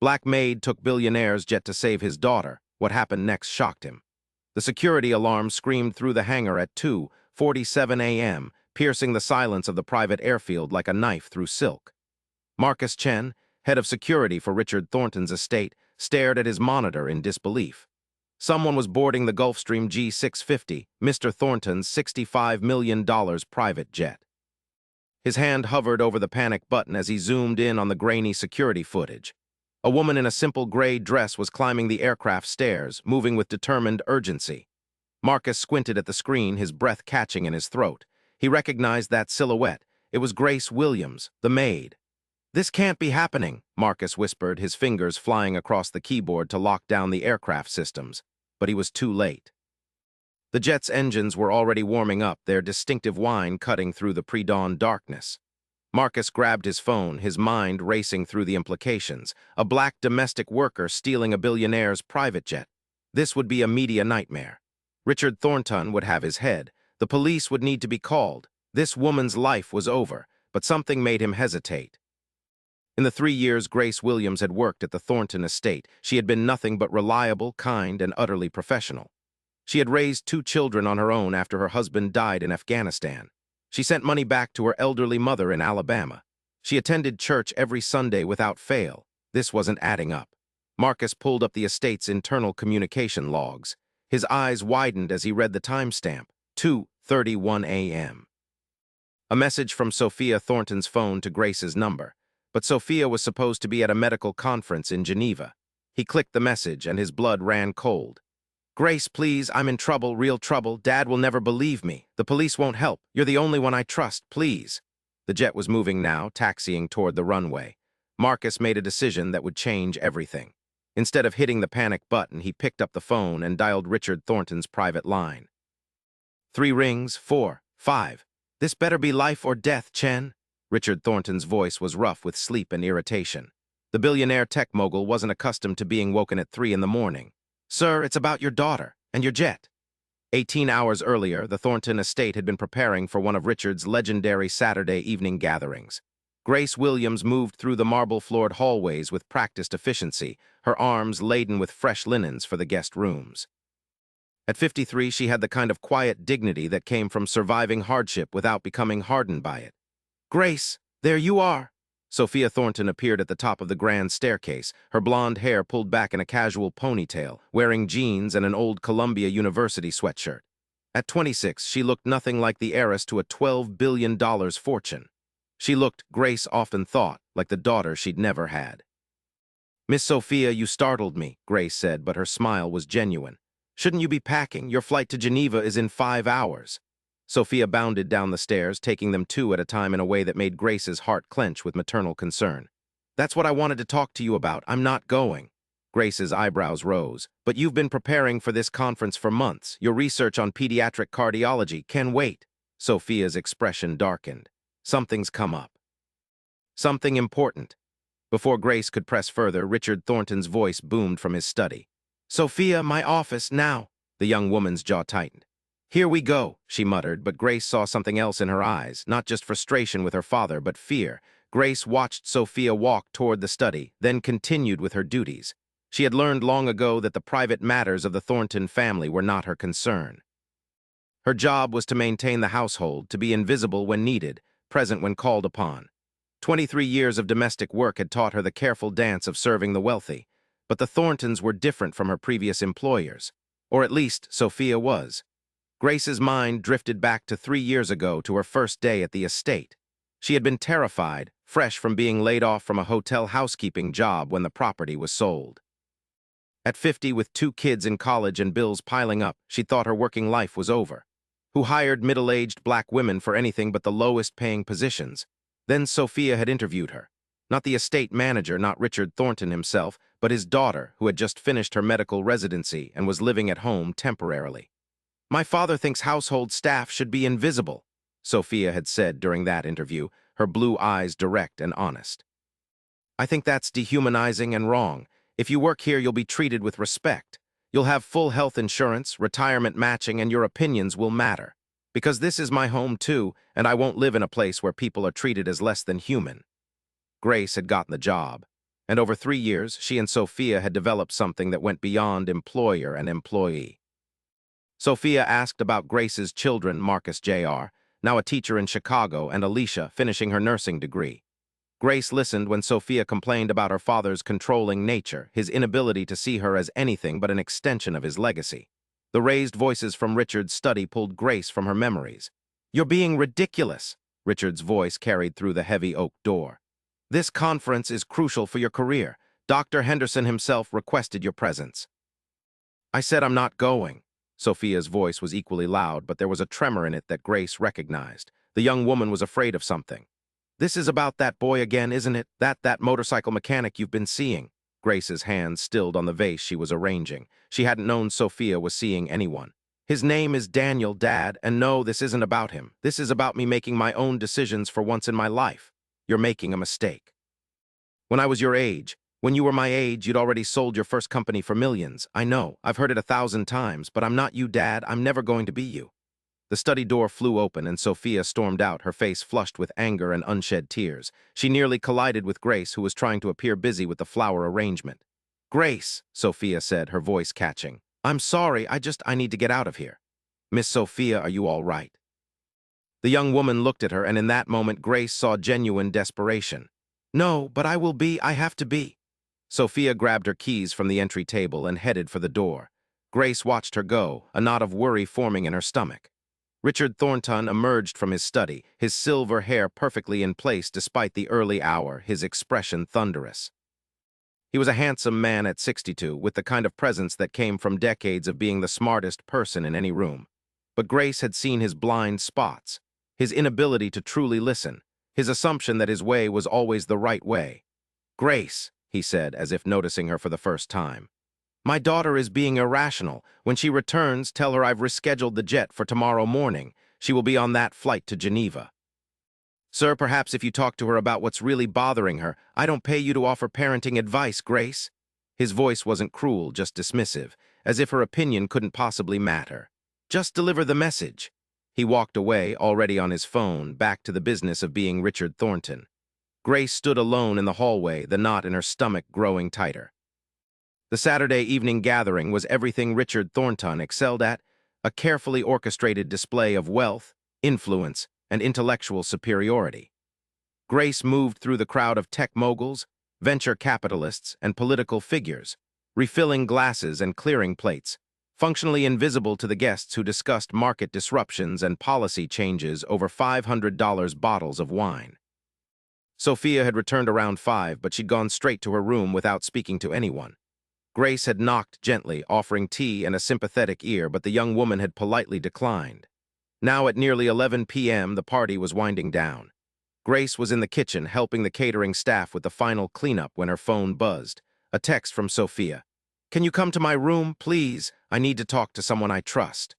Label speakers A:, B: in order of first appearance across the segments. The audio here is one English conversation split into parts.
A: Black Maid took Billionaire's jet to save his daughter. What happened next shocked him. The security alarm screamed through the hangar at 2:47 a.m., piercing the silence of the private airfield like a knife through silk. Marcus Chen, head of security for Richard Thornton's estate, stared at his monitor in disbelief. Someone was boarding the Gulfstream G650, Mr. Thornton's $65 million private jet. His hand hovered over the panic button as he zoomed in on the grainy security footage. A woman in a simple gray dress was climbing the aircraft stairs, moving with determined urgency. Marcus squinted at the screen, his breath catching in his throat. He recognized that silhouette. It was Grace Williams, the maid. "This can't be happening," Marcus whispered, his fingers flying across the keyboard to lock down the aircraft systems. But he was too late. The jet's engines were already warming up, their distinctive whine cutting through the pre-dawn darkness. Marcus grabbed his phone, his mind racing through the implications. A black domestic worker stealing a billionaire's private jet. This would be a media nightmare. Richard Thornton would have his head. The police would need to be called. This woman's life was over, but something made him hesitate. In the 3 years Grace Williams had worked at the Thornton estate, she had been nothing but reliable, kind, and utterly professional. She had raised 2 children on her own after her husband died in Afghanistan. She sent money back to her elderly mother in Alabama. She attended church every Sunday without fail. This wasn't adding up. Marcus pulled up the estate's internal communication logs. His eyes widened as he read the timestamp, 2:31 a.m. A message from Sophia Thornton's phone to Grace's number. But Sophia was supposed to be at a medical conference in Geneva. He clicked the message and his blood ran cold. "Grace, please, I'm in trouble, real trouble. Dad will never believe me. The police won't help. You're the only one I trust, please." The jet was moving now, taxiing toward the runway. Marcus made a decision that would change everything. Instead of hitting the panic button, he picked up the phone and dialed Richard Thornton's private line. 3 rings, 4, 5. "This better be life or death, Chen." Richard Thornton's voice was rough with sleep and irritation. The billionaire tech mogul wasn't accustomed to being woken at 3 in the morning. "Sir, it's about your daughter and your jet." 18 hours earlier, the Thornton estate had been preparing for one of Richard's legendary Saturday evening gatherings. Grace Williams moved through the marble-floored hallways with practiced efficiency, her arms laden with fresh linens for the guest rooms. At 53, she had the kind of quiet dignity that came from surviving hardship without becoming hardened by it. "Grace, there you are." Sophia Thornton appeared at the top of the grand staircase, her blonde hair pulled back in a casual ponytail, wearing jeans and an old Columbia University sweatshirt. At 26, she looked nothing like the heiress to a $12 billion fortune. She looked, Grace often thought, like the daughter she'd never had. "Miss Sophia, you startled me," Grace said, but her smile was genuine. "Shouldn't you be packing? Your flight to Geneva is in 5 hours. Sophia bounded down the stairs, taking them 2 at a time in a way that made Grace's heart clench with maternal concern. "That's what I wanted to talk to you about. I'm not going." Grace's eyebrows rose. "But you've been preparing for this conference for months. Your research on pediatric cardiology can wait." Sophia's expression darkened. "Something's come up. Something important." Before Grace could press further, Richard Thornton's voice boomed from his study. "Sophia, my office, now." The young woman's jaw tightened. "Here we go," she muttered, but Grace saw something else in her eyes, not just frustration with her father, but fear. Grace watched Sophia walk toward the study, then continued with her duties. She had learned long ago that the private matters of the Thornton family were not her concern. Her job was to maintain the household, to be invisible when needed, present when called upon. 23 years of domestic work had taught her the careful dance of serving the wealthy, but the Thorntons were different from her previous employers. Or at least, Sophia was. Grace's mind drifted back to 3 years ago to her first day at the estate. She had been terrified, fresh from being laid off from a hotel housekeeping job when the property was sold. At 50, with 2 kids in college and bills piling up, she thought her working life was over. Who hired middle-aged black women for anything but the lowest-paying positions? Then Sophia had interviewed her. Not the estate manager, not Richard Thornton himself, but his daughter, who had just finished her medical residency and was living at home temporarily. "My father thinks household staff should be invisible," Sophia had said during that interview, her blue eyes direct and honest. "I think that's dehumanizing and wrong. If you work here, you'll be treated with respect. You'll have full health insurance, retirement matching, and your opinions will matter. Because this is my home too, and I won't live in a place where people are treated as less than human." Grace had gotten the job. And over 3 years, she and Sophia had developed something that went beyond employer and employee. Sophia asked about Grace's children, Marcus Jr., now a teacher in Chicago, and Alicia, finishing her nursing degree. Grace listened when Sophia complained about her father's controlling nature, his inability to see her as anything but an extension of his legacy. The raised voices from Richard's study pulled Grace from her memories. "You're being ridiculous," Richard's voice carried through the heavy oak door. "This conference is crucial for your career. Dr. Henderson himself requested your presence." "I said I'm not going." Sophia's voice was equally loud, but there was a tremor in it that Grace recognized. The young woman was afraid of something. "This is about that boy again, isn't it? That motorcycle mechanic you've been seeing." Grace's hands stilled on the vase she was arranging. She hadn't known Sophia was seeing anyone. "His name is Daniel, Dad, and no, this isn't about him. This is about me making my own decisions for once in my life. You're making a mistake. When I was your age, when you were my age, you'd already sold your first company for millions. I know, I've heard it 1,000 times, but I'm not you, Dad. I'm never going to be you." The study door flew open and Sophia stormed out, her face flushed with anger and unshed tears. She nearly collided with Grace, who was trying to appear busy with the flower arrangement. "Grace," Sophia said, her voice catching. "I'm sorry, I need to get out of here." "Miss Sophia, are you all right?" The young woman looked at her, and in that moment Grace saw genuine desperation. "No, but I have to be." Sophia grabbed her keys from the entry table and headed for the door. Grace watched her go, a knot of worry forming in her stomach. Richard Thornton emerged from his study, his silver hair perfectly in place despite the early hour, his expression thunderous. He was a handsome man at 62, with the kind of presence that came from decades of being the smartest person in any room. But Grace had seen his blind spots, his inability to truly listen, his assumption that his way was always the right way. "Grace," he said, as if noticing her for the first time, "my daughter is being irrational. When she returns, tell her I've rescheduled the jet for tomorrow morning. She will be on that flight to Geneva." "Sir, perhaps if you talk to her about what's really bothering her, I don't pay you to offer parenting advice, Grace." His voice wasn't cruel, just dismissive, as if her opinion couldn't possibly matter. "Just deliver the message." He walked away, already on his phone, back to the business of being Richard Thornton. Grace stood alone in the hallway, the knot in her stomach growing tighter. The Saturday evening gathering was everything Richard Thornton excelled at, a carefully orchestrated display of wealth, influence, and intellectual superiority. Grace moved through the crowd of tech moguls, venture capitalists, and political figures, refilling glasses and clearing plates, functionally invisible to the guests who discussed market disruptions and policy changes over $500 bottles of wine. Sophia had returned around 5, but she'd gone straight to her room without speaking to anyone. Grace had knocked gently, offering tea and a sympathetic ear, but the young woman had politely declined. Now at nearly 11 p.m., the party was winding down. Grace was in the kitchen helping the catering staff with the final cleanup when her phone buzzed. A text from Sophia. "Can you come to my room, please? I need to talk to someone I trust."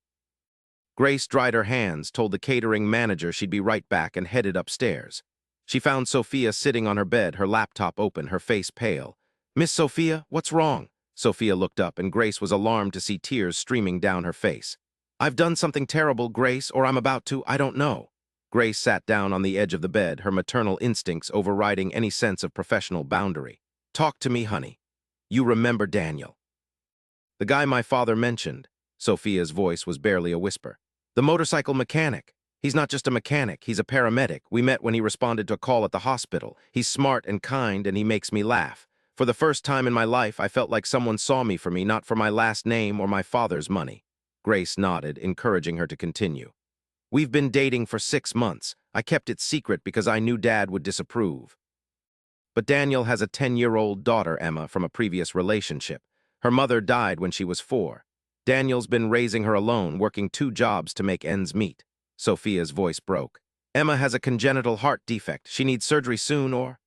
A: Grace dried her hands, told the catering manager she'd be right back, and headed upstairs. She found Sophia sitting on her bed, her laptop open, her face pale. "Miss Sophia, what's wrong?" Sophia looked up, and Grace was alarmed to see tears streaming down her face. "I've done something terrible, Grace, or I'm about to, I don't know." Grace sat down on the edge of the bed, her maternal instincts overriding any sense of professional boundary. "Talk to me, honey. You remember Daniel?" "The guy my father mentioned." Sophia's voice was barely a whisper. "The motorcycle mechanic. He's not just a mechanic, he's a paramedic. We met when he responded to a call at the hospital. He's smart and kind, and he makes me laugh. For the first time in my life, I felt like someone saw me for me, not for my last name or my father's money." Grace nodded, encouraging her to continue. "We've been dating for 6 months. I kept it secret because I knew Dad would disapprove. But Daniel has a 10-year-old daughter, Emma, from a previous relationship. Her mother died when she was 4. Daniel's been raising her alone, working 2 jobs to make ends meet." Sophia's voice broke. "Emma has a congenital heart defect. She needs surgery soon, or—"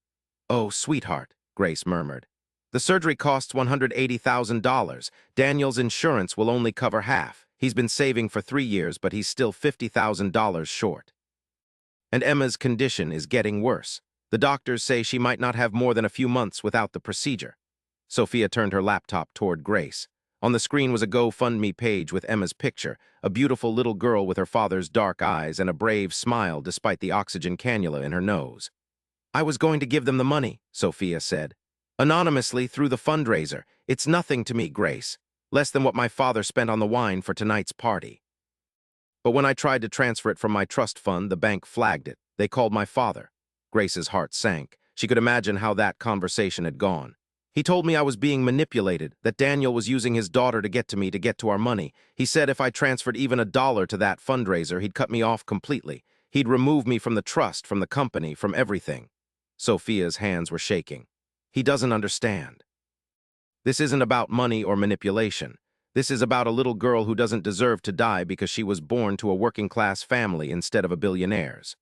A: "Oh, sweetheart," Grace murmured. "The surgery costs $180,000. Daniel's insurance will only cover half. He's been saving for 3 years, but he's still $50,000 short. And Emma's condition is getting worse. The doctors say she might not have more than a few months without the procedure." Sophia turned her laptop toward Grace. On the screen was a GoFundMe page with Emma's picture, a beautiful little girl with her father's dark eyes and a brave smile despite the oxygen cannula in her nose. "I was going to give them the money," Sophia said. Anonymously through the fundraiser. It's nothing to me, Grace. Less than what my father spent on the wine for tonight's party. But when I tried to transfer it from my trust fund, the bank flagged it. They called my father. Grace's heart sank. She could imagine how that conversation had gone. He told me I was being manipulated, that Daniel was using his daughter to get to me to get to our money. He said if I transferred even $1 to that fundraiser, he'd cut me off completely. He'd remove me from the trust, from the company, from everything. Sophia's hands were shaking. He doesn't understand. This isn't about money or manipulation. This is about a little girl who doesn't deserve to die because she was born to a working-class family instead of a billionaire's.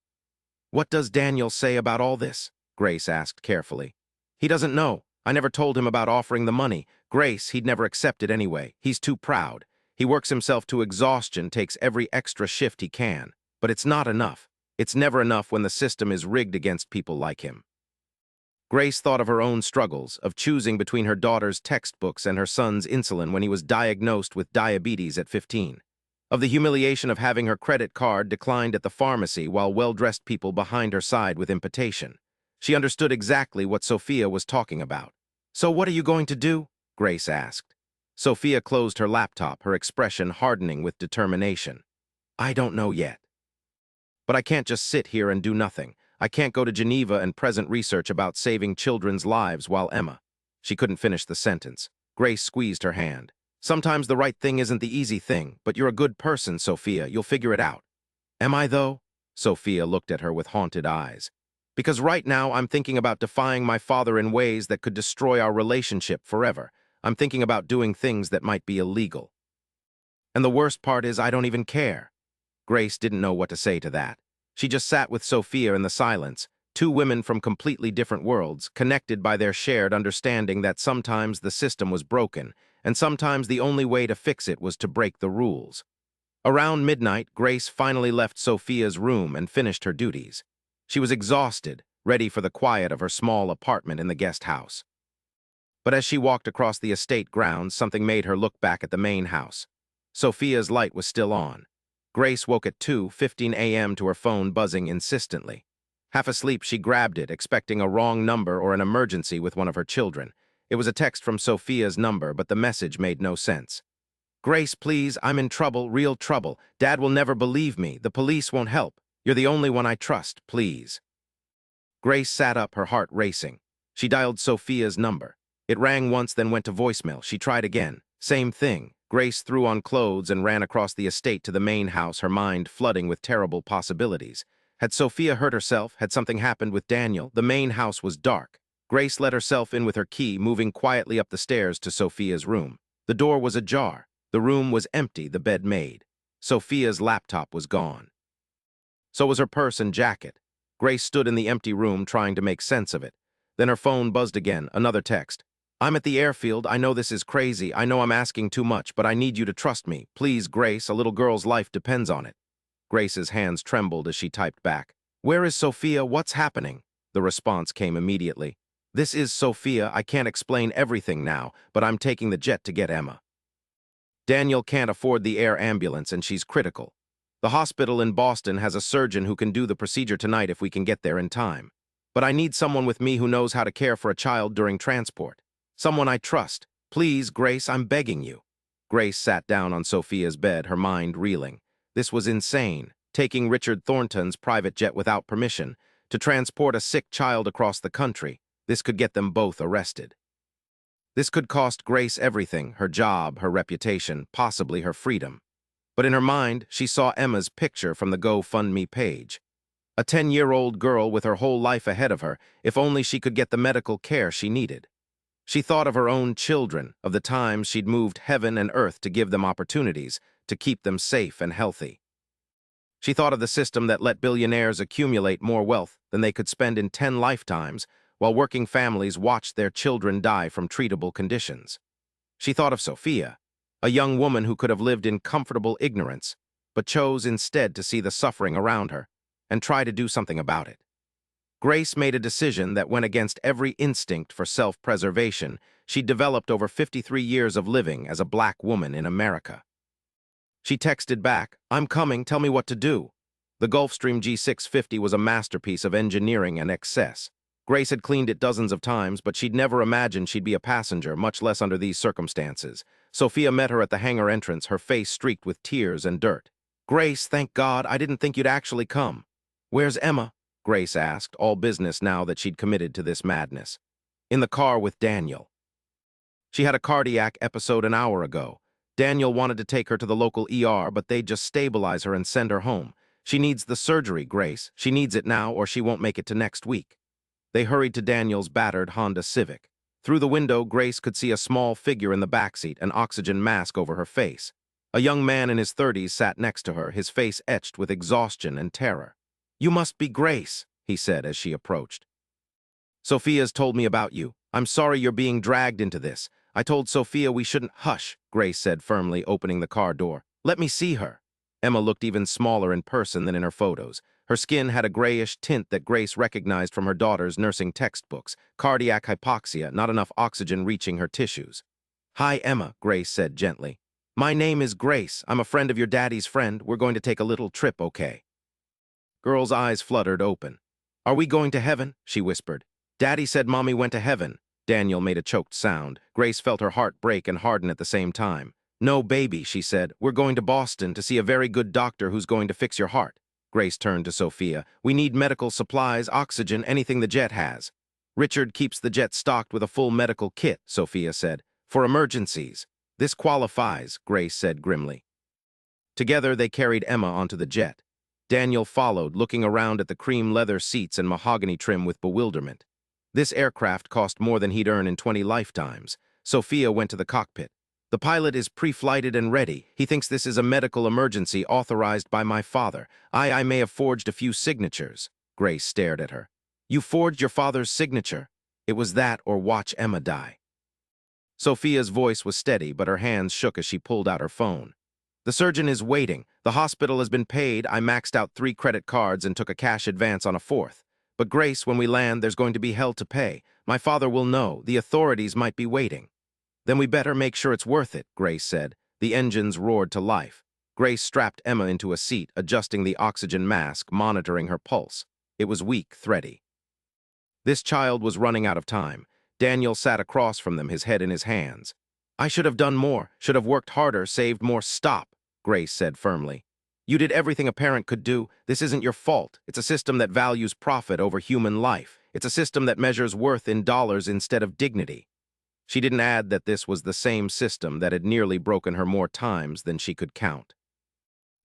A: What does Daniel say about all this? Grace asked carefully. He doesn't know. I never told him about offering the money. Grace, he'd never accept it anyway. He's too proud. He works himself to exhaustion, takes every extra shift he can. But it's not enough. It's never enough when the system is rigged against people like him. Grace thought of her own struggles, of choosing between her daughter's textbooks and her son's insulin when he was diagnosed with diabetes at 15. Of the humiliation of having her credit card declined at the pharmacy while well-dressed people behind her side with imputation. She understood exactly what Sophia was talking about. So what are you going to do? Grace asked. Sophia closed her laptop, her expression hardening with determination. I don't know yet. But I can't just sit here and do nothing. I can't go to Geneva and present research about saving children's lives while Emma. She couldn't finish the sentence. Grace squeezed her hand. Sometimes the right thing isn't the easy thing, but you're a good person, Sophia. You'll figure it out. Am I, though? Sophia looked at her with haunted eyes. Because right now I'm thinking about defying my father in ways that could destroy our relationship forever. I'm thinking about doing things that might be illegal. And the worst part is I don't even care. Grace didn't know what to say to that. She just sat with Sophia in the silence, two women from completely different worlds, connected by their shared understanding that sometimes the system was broken, and sometimes the only way to fix it was to break the rules. Around midnight, Grace finally left Sophia's room and finished her duties. She was exhausted, ready for the quiet of her small apartment in the guest house. But as she walked across the estate grounds, something made her look back at the main house. Sophia's light was still on. Grace woke at 2:15 a.m. to her phone buzzing insistently. Half asleep, she grabbed it, expecting a wrong number or an emergency with one of her children. It was a text from Sophia's number, but the message made no sense. Grace, please, I'm in trouble, real trouble. Dad will never believe me. The police won't help. You're the only one I trust, please. Grace sat up, her heart racing. She dialed Sophia's number. It rang once, then went to voicemail. She tried again. Same thing. Grace threw on clothes and ran across the estate to the main house, her mind flooding with terrible possibilities. Had Sophia hurt herself? Had something happened with Daniel? The main house was dark. Grace let herself in with her key, moving quietly up the stairs to Sophia's room. The door was ajar. The room was empty, the bed made. Sophia's laptop was gone. So was her purse and jacket. Grace stood in the empty room trying to make sense of it. Then her phone buzzed again, another text. I'm at the airfield. I know this is crazy. I know I'm asking too much, but I need you to trust me. Please, Grace, a little girl's life depends on it. Grace's hands trembled as she typed back. Where is Sophia? What's happening? The response came immediately. This is Sophia. I can't explain everything now, but I'm taking the jet to get Emma. Daniel can't afford the air ambulance, and she's critical. The hospital in Boston has a surgeon who can do the procedure tonight if we can get there in time. But I need someone with me who knows how to care for a child during transport. Someone I trust. Please, Grace, I'm begging you. Grace sat down on Sophia's bed, her mind reeling. This was insane, taking Richard Thornton's private jet without permission to transport a sick child across the country. This could get them both arrested. This could cost Grace everything, her job, her reputation, possibly her freedom. But in her mind, she saw Emma's picture from the GoFundMe page. A 10-year-old girl with her whole life ahead of her, if only she could get the medical care she needed. She thought of her own children, of the times she'd moved heaven and earth to give them opportunities, to keep them safe and healthy. She thought of the system that let billionaires accumulate more wealth than they could spend in 10 lifetimes, while working families watched their children die from treatable conditions. She thought of Sophia, a young woman who could have lived in comfortable ignorance, but chose instead to see the suffering around her and try to do something about it. Grace made a decision that went against every instinct for self-preservation she'd developed over 53 years of living as a black woman in America. She texted back, I'm coming, tell me what to do. The Gulfstream G650 was a masterpiece of engineering and excess. Grace had cleaned it dozens of times, but she'd never imagined she'd be a passenger, much less under these circumstances. Sophia met her at the hangar entrance, her face streaked with tears and dirt. "Grace, thank God, I didn't think you'd actually come." "Where's Emma?" Grace asked, all business now that she'd committed to this madness. "In the car with Daniel. She had a cardiac episode an hour ago. Daniel wanted to take her to the local ER, but they'd just stabilize her and send her home. She needs the surgery, Grace. She needs it now, or she won't make it to next week." They hurried to Daniel's battered Honda Civic. Through the window, Grace could see a small figure in the backseat, an oxygen mask over her face. A young man in his 30s sat next to her, his face etched with exhaustion and terror. "You must be Grace," he said as she approached. "Sophia's told me about you. I'm sorry you're being dragged into this. I told Sophia we shouldn't." "Hush," Grace said firmly, opening the car door. "Let me see her." Emma looked even smaller in person than in her photos. Her skin had a grayish tint that Grace recognized from her daughter's nursing textbooks. Cardiac hypoxia, not enough oxygen reaching her tissues. "Hi, Emma," Grace said gently. "My name is Grace. I'm a friend of your daddy's friend. We're going to take a little trip, okay?" Girl's eyes fluttered open. "Are we going to heaven?" she whispered. "Daddy said Mommy went to heaven." Daniel made a choked sound. Grace felt her heart break and harden at the same time. "No, baby," she said. "We're going to Boston to see a very good doctor who's going to fix your heart." Grace turned to Sophia. "We need medical supplies, oxygen, anything the jet has." "Richard keeps the jet stocked with a full medical kit," Sophia said. "For emergencies." "This qualifies," Grace said grimly. Together, they carried Emma onto the jet. Daniel followed, looking around at the cream leather seats and mahogany trim with bewilderment. This aircraft cost more than he'd earn in 20 lifetimes. Sophia went to the cockpit. "The pilot is pre-flighted and ready. He thinks this is a medical emergency authorized by my father. I may have forged a few signatures." Grace stared at her. "You forged your father's signature?" "It was that or watch Emma die." Sophia's voice was steady, but her hands shook as she pulled out her phone. "The surgeon is waiting. The hospital has been paid. I maxed out 3 credit cards and took a cash advance on a 4th. But Grace, when we land, there's going to be hell to pay. My father will know. The authorities might be waiting." "Then we better make sure it's worth it," Grace said. The engines roared to life. Grace strapped Emma into a seat, adjusting the oxygen mask, monitoring her pulse. It was weak, thready. This child was running out of time. Daniel sat across from them, his head in his hands. "I should have done more, should have worked harder, saved more." "Stop," Grace said firmly. "You did everything a parent could do. This isn't your fault. It's a system that values profit over human life. It's a system that measures worth in dollars instead of dignity." She didn't add that this was the same system that had nearly broken her more times than she could count.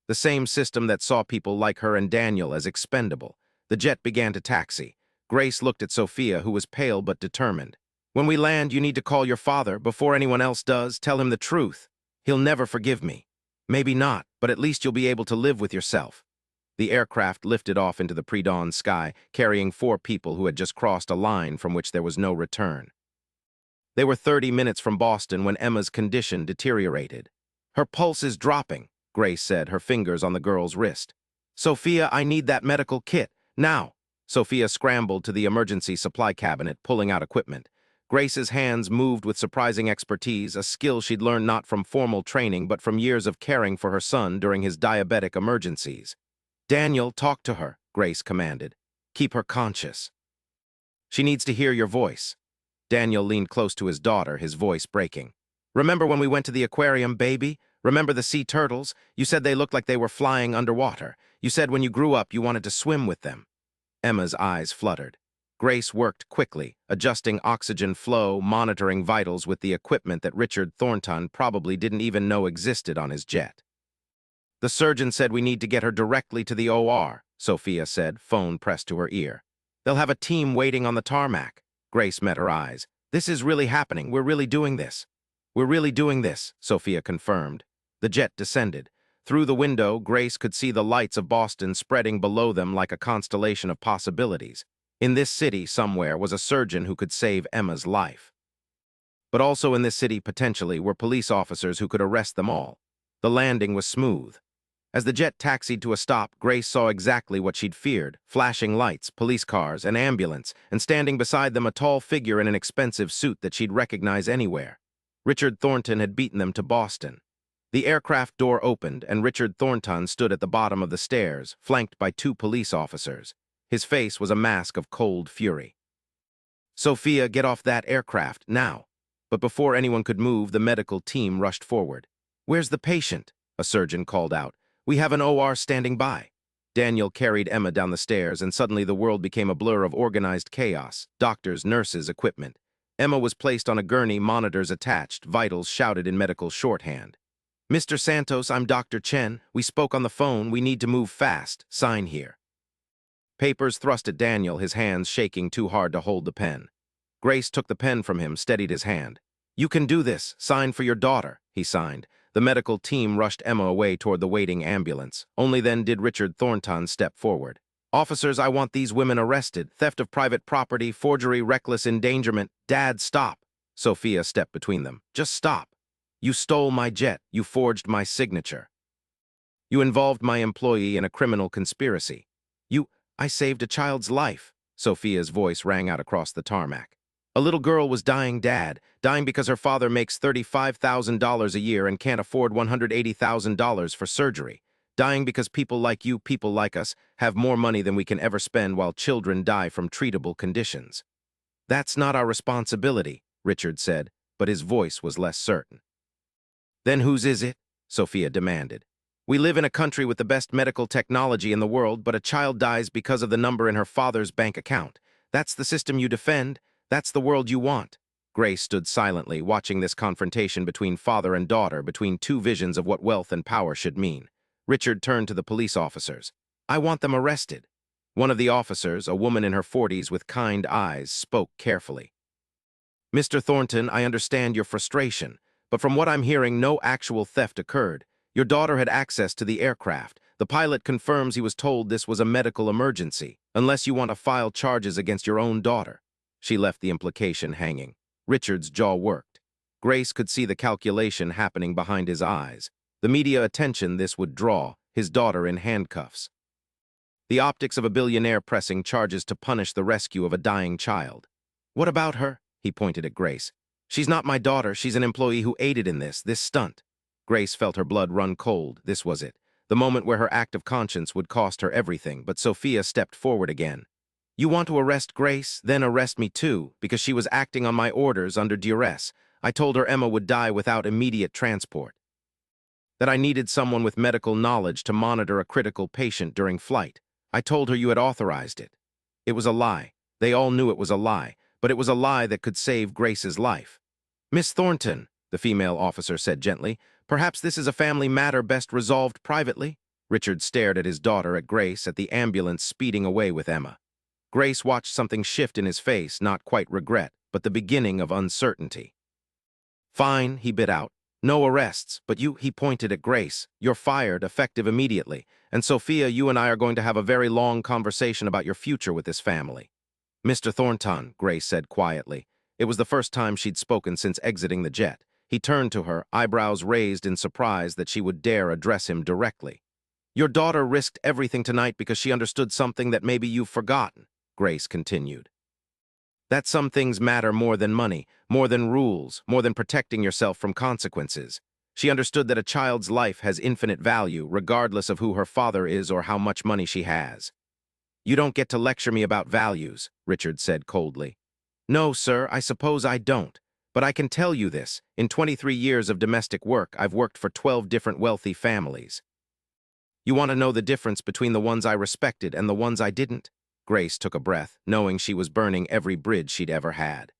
A: The same system that saw people like her and Daniel as expendable. The jet began to taxi. Grace looked at Sophia, who was pale but determined. "When we land, you need to call your father. Before anyone else does, tell him the truth. He'll never forgive me. Maybe not, but at least you'll be able to live with yourself." The aircraft lifted off into the pre-dawn sky, carrying 4 people who had just crossed a line from which there was no return. They were 30 minutes from Boston when Emma's condition deteriorated. "Her pulse is dropping," Grace said, her fingers on the girl's wrist. "Sophia, I need that medical kit. Now." Sophia scrambled to the emergency supply cabinet, pulling out equipment. Grace's hands moved with surprising expertise, a skill she'd learned not from formal training but from years of caring for her son during his diabetic emergencies. "Daniel, talk to her," Grace commanded. "Keep her conscious. She needs to hear your voice." Daniel leaned close to his daughter, his voice breaking. "Remember when we went to the aquarium, baby? Remember the sea turtles? You said they looked like they were flying underwater. You said when you grew up you wanted to swim with them." Emma's eyes fluttered. Grace worked quickly, adjusting oxygen flow, monitoring vitals with the equipment that Richard Thornton probably didn't even know existed on his jet. "The surgeon said we need to get her directly to the OR," Sophia said, phone pressed to her ear. "They'll have a team waiting on the tarmac." Grace met her eyes. "This is really happening. We're really doing this." "We're really doing this," Sophia confirmed. The jet descended. Through the window, Grace could see the lights of Boston spreading below them like a constellation of possibilities. In this city, somewhere, was a surgeon who could save Emma's life. But also in this city, potentially, were police officers who could arrest them all. The landing was smooth. As the jet taxied to a stop, Grace saw exactly what she'd feared: flashing lights, police cars, an ambulance, and standing beside them a tall figure in an expensive suit that she'd recognize anywhere. Richard Thornton had beaten them to Boston. The aircraft door opened, and Richard Thornton stood at the bottom of the stairs, flanked by 2 police officers. His face was a mask of cold fury. Sophia, get off that aircraft, now. But before anyone could move, the medical team rushed forward. Where's the patient? A surgeon called out. We have an OR standing by. Daniel carried Emma down the stairs, and suddenly the world became a blur of organized chaos. Doctors, nurses, equipment. Emma was placed on a gurney, monitors attached, vitals shouted in medical shorthand. Mr. Santos, I'm Dr. Chen. We spoke on the phone. We need to move fast. Sign here. Papers thrust at Daniel, his hands shaking too hard to hold the pen. Grace took the pen from him, steadied his hand. You can do this. Sign for your daughter, he signed. The medical team rushed Emma away toward the waiting ambulance. Only then did Richard Thornton step forward. Officers, I want these women arrested. Theft of private property, forgery, reckless endangerment. Dad, stop. Sophia stepped between them. Just stop. You stole my jet. You forged my signature. You involved my employee in a criminal conspiracy. I saved a child's life. Sophia's voice rang out across the tarmac. A little girl was dying, Dad, dying because her father makes $35,000 a year and can't afford $180,000 for surgery. Dying because people like you, people like us, have more money than we can ever spend while children die from treatable conditions. That's not our responsibility, Richard said, but his voice was less certain. Then whose is it? Sophia demanded. We live in a country with the best medical technology in the world, but a child dies because of the number in her father's bank account. That's the system you defend. That's the world you want. Grace stood silently, watching this confrontation between father and daughter, between two visions of what wealth and power should mean. Richard turned to the police officers. I want them arrested. One of the officers, a woman in her 40s with kind eyes, spoke carefully. Mr. Thornton, I understand your frustration, but from what I'm hearing, no actual theft occurred. Your daughter had access to the aircraft. The pilot confirms he was told this was a medical emergency, unless you want to file charges against your own daughter. She left the implication hanging. Richard's jaw worked. Grace could see the calculation happening behind his eyes. The media attention this would draw, his daughter in handcuffs. The optics of a billionaire pressing charges to punish the rescue of a dying child. What about her? He pointed at Grace. She's not my daughter. She's an employee who aided in this stunt. Grace felt her blood run cold. This was it. The moment where her act of conscience would cost her everything, but Sophia stepped forward again. You want to arrest Grace? Then arrest me too, because she was acting on my orders under duress. I told her Emma would die without immediate transport. That I needed someone with medical knowledge to monitor a critical patient during flight. I told her you had authorized it. It was a lie. They all knew it was a lie, but it was a lie that could save Grace's life. Miss Thornton, the female officer said gently, perhaps this is a family matter best resolved privately? Richard stared at his daughter, at Grace, at the ambulance speeding away with Emma. Grace watched something shift in his face, not quite regret, but the beginning of uncertainty. Fine, he bit out. No arrests, but he pointed at Grace. You're fired, effective immediately. And Sophia, you and I are going to have a very long conversation about your future with this family. Mr. Thornton, Grace said quietly. It was the first time she'd spoken since exiting the jet. He turned to her, eyebrows raised in surprise that she would dare address him directly. Your daughter risked everything tonight because she understood something that maybe you've forgotten, Grace continued. That some things matter more than money, more than rules, more than protecting yourself from consequences. She understood that a child's life has infinite value, regardless of who her father is or how much money she has. You don't get to lecture me about values, Richard said coldly. No, sir, I suppose I don't. But I can tell you this, in 23 years of domestic work, I've worked for 12 different wealthy families. You want to know the difference between the ones I respected and the ones I didn't? Grace took a breath, knowing she was burning every bridge she'd ever had.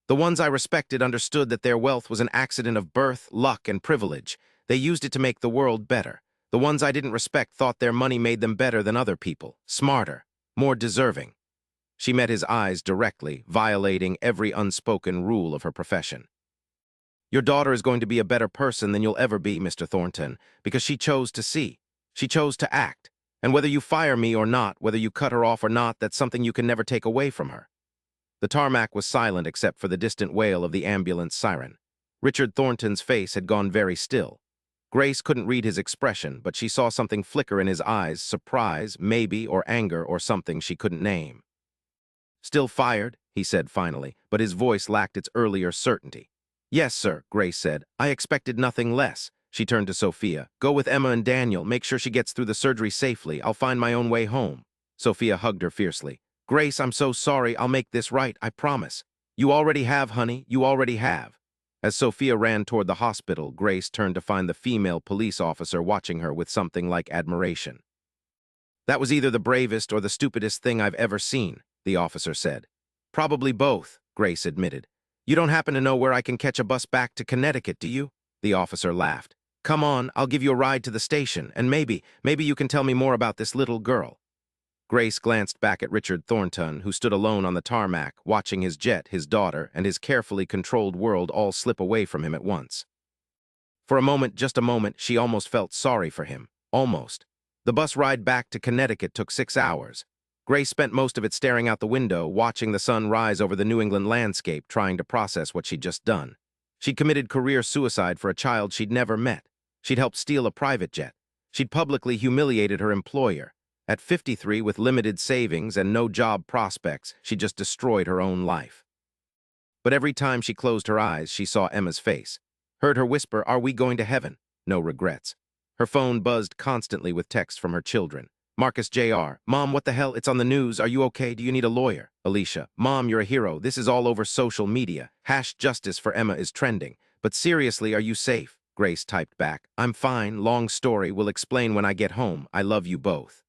A: The ones I respected understood that their wealth was an accident of birth, luck, and privilege. They used it to make the world better. The ones I didn't respect thought their money made them better than other people, smarter, more deserving. She met his eyes directly, violating every unspoken rule of her profession. Your daughter is going to be a better person than you'll ever be, Mr. Thornton, because she chose to see. She chose to act. And whether you fire me or not, whether you cut her off or not, that's something you can never take away from her. The tarmac was silent except for the distant wail of the ambulance siren. Richard Thornton's face had gone very still. Grace couldn't read his expression, but she saw something flicker in his eyes, surprise, maybe, or anger, or something she couldn't name. Still fired, he said finally, but his voice lacked its earlier certainty. Yes, sir, Grace said. I expected nothing less. She turned to Sophia. Go with Emma and Daniel. Make sure she gets through the surgery safely. I'll find my own way home. Sophia hugged her fiercely. Grace, I'm so sorry. I'll make this right, I promise. You already have, honey. You already have. As Sophia ran toward the hospital, Grace turned to find the female police officer watching her with something like admiration. That was either the bravest or the stupidest thing I've ever seen, the officer said. Probably both, Grace admitted. You don't happen to know where I can catch a bus back to Connecticut, do you? The officer laughed. Come on, I'll give you a ride to the station, and maybe you can tell me more about this little girl. Grace glanced back at Richard Thornton, who stood alone on the tarmac, watching his jet, his daughter, and his carefully controlled world all slip away from him at once. For a moment, just a moment, she almost felt sorry for him. Almost. The bus ride back to Connecticut took 6 hours. Grace spent most of it staring out the window, watching the sun rise over the New England landscape, trying to process what she'd just done. She'd committed career suicide for a child she'd never met. She'd helped steal a private jet. She'd publicly humiliated her employer. At 53, with limited savings and no job prospects, she just destroyed her own life. But every time she closed her eyes, she saw Emma's face. Heard her whisper, "Are we going to heaven?" No regrets. Her phone buzzed constantly with texts from her children. Marcus Jr., "Mom, what the hell? It's on the news. Are you okay? Do you need a lawyer?" Alicia, "Mom, you're a hero. This is all over social media. #justice for Emma is trending. But seriously, are you safe?" Grace typed back, "I'm fine. Long story. We'll explain when I get home. I love you both."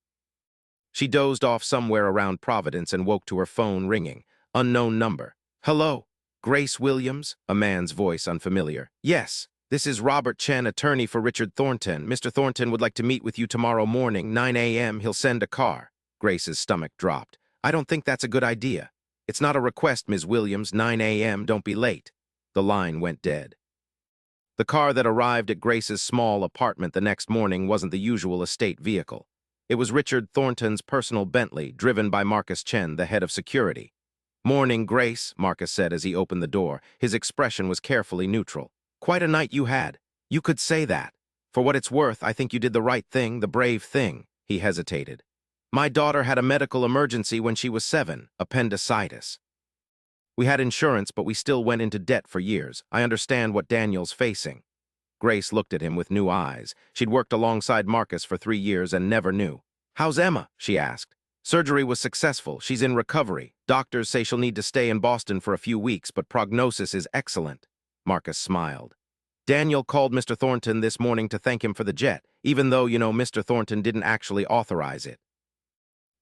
A: She dozed off somewhere around Providence and woke to her phone ringing. Unknown number. "Hello? Grace Williams?" A man's voice unfamiliar. "Yes. This is Robert Chen, attorney for Richard Thornton. Mr. Thornton would like to meet with you tomorrow morning, 9 a.m. He'll send a car." Grace's stomach dropped. "I don't think that's a good idea." "It's not a request, Ms. Williams. 9 a.m. Don't be late." The line went dead. The car that arrived at Grace's small apartment the next morning wasn't the usual estate vehicle. It was Richard Thornton's personal Bentley, driven by Marcus Chen, the head of security. "Morning, Grace," Marcus said as he opened the door. His expression was carefully neutral. "Quite a night you had. You could say that. For what it's worth, I think you did the right thing, the brave thing." He hesitated. "My daughter had a medical emergency when she was 7, appendicitis. We had insurance, but we still went into debt for years. I understand what Daniel's facing." Grace looked at him with new eyes. She'd worked alongside Marcus for 3 years and never knew. "How's Emma?" she asked. "Surgery was successful. She's in recovery. Doctors say she'll need to stay in Boston for a few weeks, but prognosis is excellent." Marcus smiled. "Daniel called Mr. Thornton this morning to thank him for the jet, even though, Mr. Thornton didn't actually authorize it."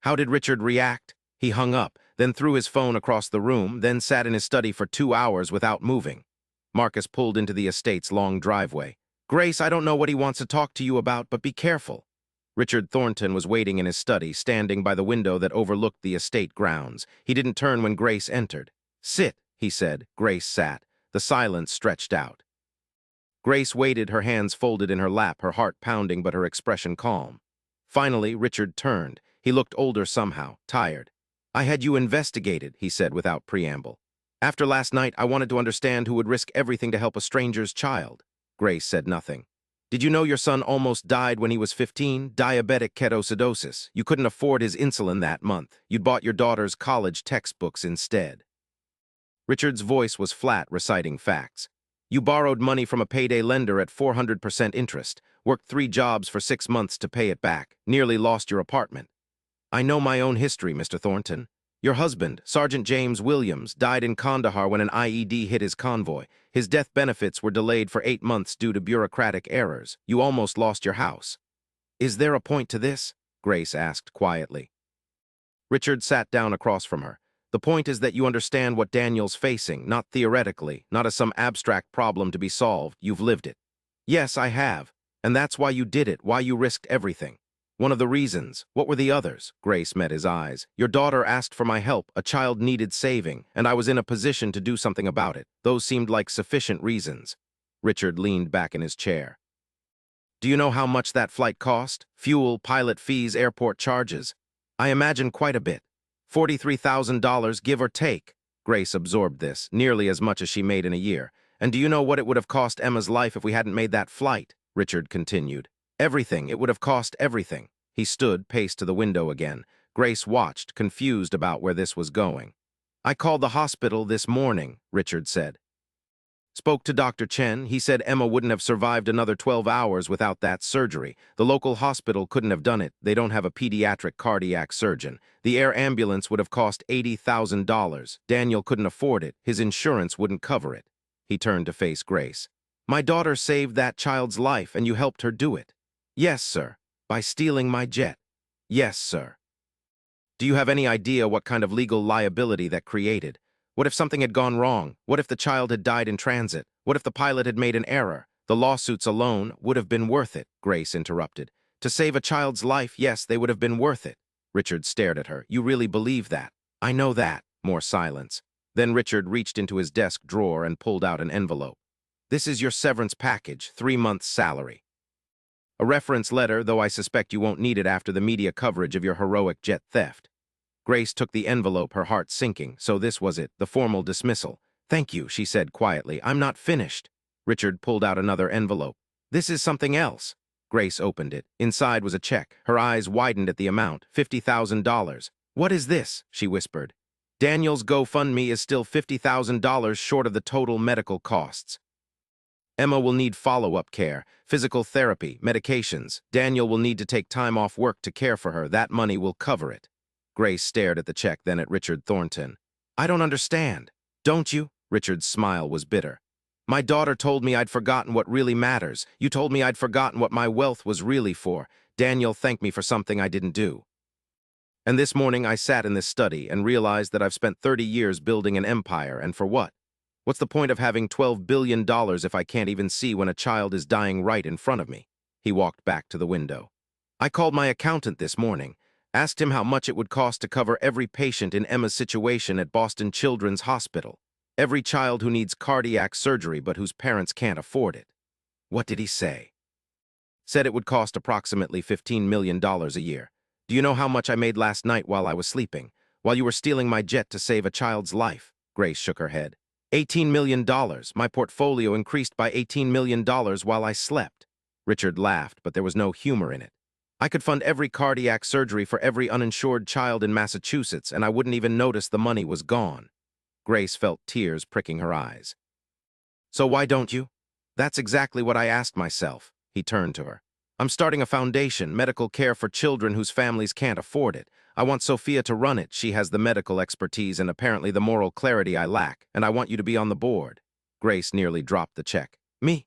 A: How did Richard react? He hung up, then threw his phone across the room, then sat in his study for 2 hours without moving. Marcus pulled into the estate's long driveway. "Grace, I don't know what he wants to talk to you about, but be careful." Richard Thornton was waiting in his study, standing by the window that overlooked the estate grounds. He didn't turn when Grace entered. "Sit," he said. Grace sat. The silence stretched out. Grace waited, her hands folded in her lap, her heart pounding but her expression calm. Finally, Richard turned. He looked older somehow, tired. "I had you investigated," he said without preamble. "After last night, I wanted to understand who would risk everything to help a stranger's child." Grace said nothing. "Did you know your son almost died when he was 15? Diabetic ketoacidosis. You couldn't afford his insulin that month. You'd bought your daughter's college textbooks instead." Richard's voice was flat, reciting facts. "You borrowed money from a payday lender at 400% interest, worked 3 jobs for 6 months to pay it back, nearly lost your apartment. I know my own history, Mr. Thornton. Your husband, Sergeant James Williams, died in Kandahar when an IED hit his convoy. His death benefits were delayed for 8 months due to bureaucratic errors. You almost lost your house." "Is there a point to this?" Grace asked quietly. Richard sat down across from her. "The point is that you understand what Daniel's facing, not theoretically, not as some abstract problem to be solved. You've lived it." "Yes, I have. And that's why you did it, why you risked everything." "One of the reasons. What were the others?" Grace met his eyes. "Your daughter asked for my help, a child needed saving, and I was in a position to do something about it. Those seemed like sufficient reasons." Richard leaned back in his chair. "Do you know how much that flight cost? Fuel, pilot fees, airport charges?" "I imagine quite a bit. $43,000, give or take." Grace absorbed this, nearly as much as she made in a year. "And do you know what it would have cost Emma's life if we hadn't made that flight?" Richard continued. "Everything. It would have cost everything." He stood, paced to the window again. Grace watched, confused about where this was going. "I called the hospital this morning," Richard said. Spoke to Dr. Chen. He said Emma wouldn't have survived another 12 hours without that surgery. The local hospital couldn't have done it. They don't have a pediatric cardiac surgeon. The air ambulance would have cost $80,000. Daniel couldn't afford it. His insurance wouldn't cover it. He turned to face Grace. My daughter saved that child's life, and you helped her do it. Yes, sir. By stealing my jet. Yes, sir. Do you have any idea what kind of legal liability that created? What if something had gone wrong? What if the child had died in transit? What if the pilot had made an error? The lawsuits alone would have been worth it, Grace interrupted. To save a child's life, yes, they would have been worth it. Richard stared at her. You really believe that? I know that. More silence. Then Richard reached into his desk drawer and pulled out an envelope. This is your severance package, 3 months' salary. A reference letter, though I suspect you won't need it after the media coverage of your heroic jet theft. Grace took the envelope, her heart sinking. So this was it, the formal dismissal. Thank you, she said quietly. I'm not finished. Richard pulled out another envelope. This is something else. Grace opened it. Inside was a check. Her eyes widened at the amount, $50,000. What is this? She whispered. Daniel's GoFundMe is still $50,000 short of the total medical costs. Emma will need follow-up care, physical therapy, medications. Daniel will need to take time off work to care for her. That money will cover it. Grace stared at the check, then at Richard Thornton. I don't understand. Don't you? Richard's smile was bitter. My daughter told me I'd forgotten what really matters. You told me I'd forgotten what my wealth was really for. Daniel thanked me for something I didn't do. And this morning I sat in this study and realized that I've spent 30 years building an empire, and for what? What's the point of having $12 billion if I can't even see when a child is dying right in front of me? He walked back to the window. I called my accountant this morning, asked him how much it would cost to cover every patient in Emma's situation at Boston Children's Hospital. Every child who needs cardiac surgery but whose parents can't afford it. What did he say? Said it would cost approximately $15 million a year. Do you know how much I made last night while I was sleeping? While you were stealing my jet to save a child's life? Grace shook her head. $18 million. My portfolio increased by $18 million while I slept. Richard laughed, but there was no humor in it. I could fund every cardiac surgery for every uninsured child in Massachusetts, and I wouldn't even notice the money was gone. Grace felt tears pricking her eyes. So why don't you? That's exactly what I asked myself. He turned to her. I'm starting a foundation, medical care for children whose families can't afford it. I want Sophia to run it. She has the medical expertise and apparently the moral clarity I lack, and I want you to be on the board. Grace nearly dropped the check. Me?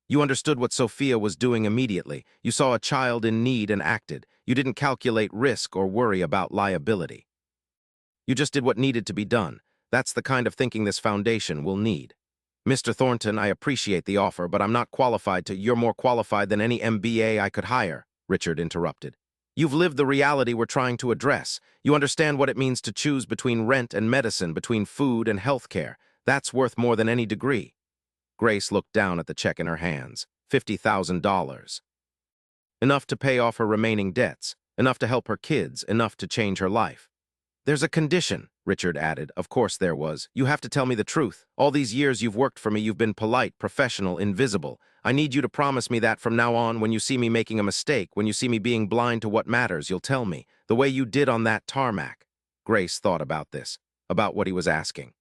A: You understood what Sophia was doing immediately. You saw a child in need and acted. You didn't calculate risk or worry about liability. You just did what needed to be done. That's the kind of thinking this foundation will need. Mr. Thornton, I appreciate the offer, but I'm not qualified to— You're more qualified than any MBA I could hire, Richard interrupted. You've lived the reality we're trying to address. You understand what it means to choose between rent and medicine, between food and health care. That's worth more than any degree. Grace looked down at the check in her hands. $50,000. Enough to pay off her remaining debts, enough to help her kids, enough to change her life. There's a condition, Richard added. Of course there was. You have to tell me the truth. All these years you've worked for me, you've been polite, professional, invisible. I need you to promise me that from now on, when you see me making a mistake, when you see me being blind to what matters, you'll tell me, the way you did on that tarmac. Grace thought about this, about what he was asking.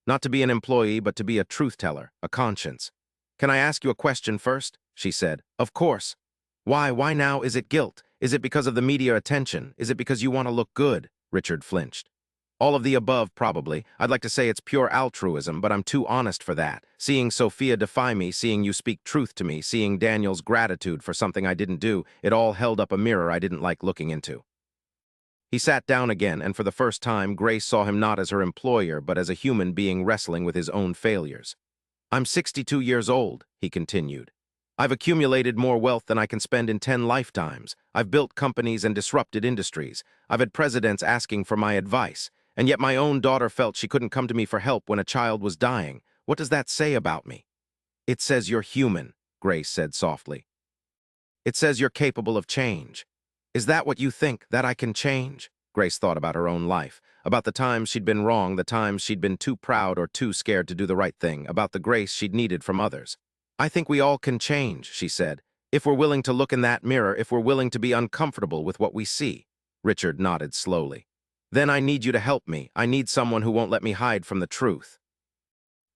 A: Not to be an employee, but to be a truth-teller, a conscience. Can I ask you a question first? She said. Of course. Why now? Is it guilt? Is it because of the media attention? Is it because you want to look good? Richard flinched. All of the above, probably. I'd like to say it's pure altruism, but I'm too honest for that. Seeing Sophia defy me, seeing you speak truth to me, seeing Daniel's gratitude for something I didn't do, it all held up a mirror I didn't like looking into. He sat down again, and for the first time, Grace saw him not as her employer, but as a human being wrestling with his own failures. I'm 62 years old, he continued. I've accumulated more wealth than I can spend in 10 lifetimes. I've built companies and disrupted industries. I've had presidents asking for my advice. And yet my own daughter felt she couldn't come to me for help when a child was dying. What does that say about me? It says you're human, Grace said softly. It says you're capable of change. Is that what you think, that I can change? Grace thought about her own life, about the times she'd been wrong, the times she'd been too proud or too scared to do the right thing, about the grace she'd needed from others. I think we all can change, she said, if we're willing to look in that mirror, if we're willing to be uncomfortable with what we see. Richard nodded slowly. Then I need you to help me. I need someone who won't let me hide from the truth.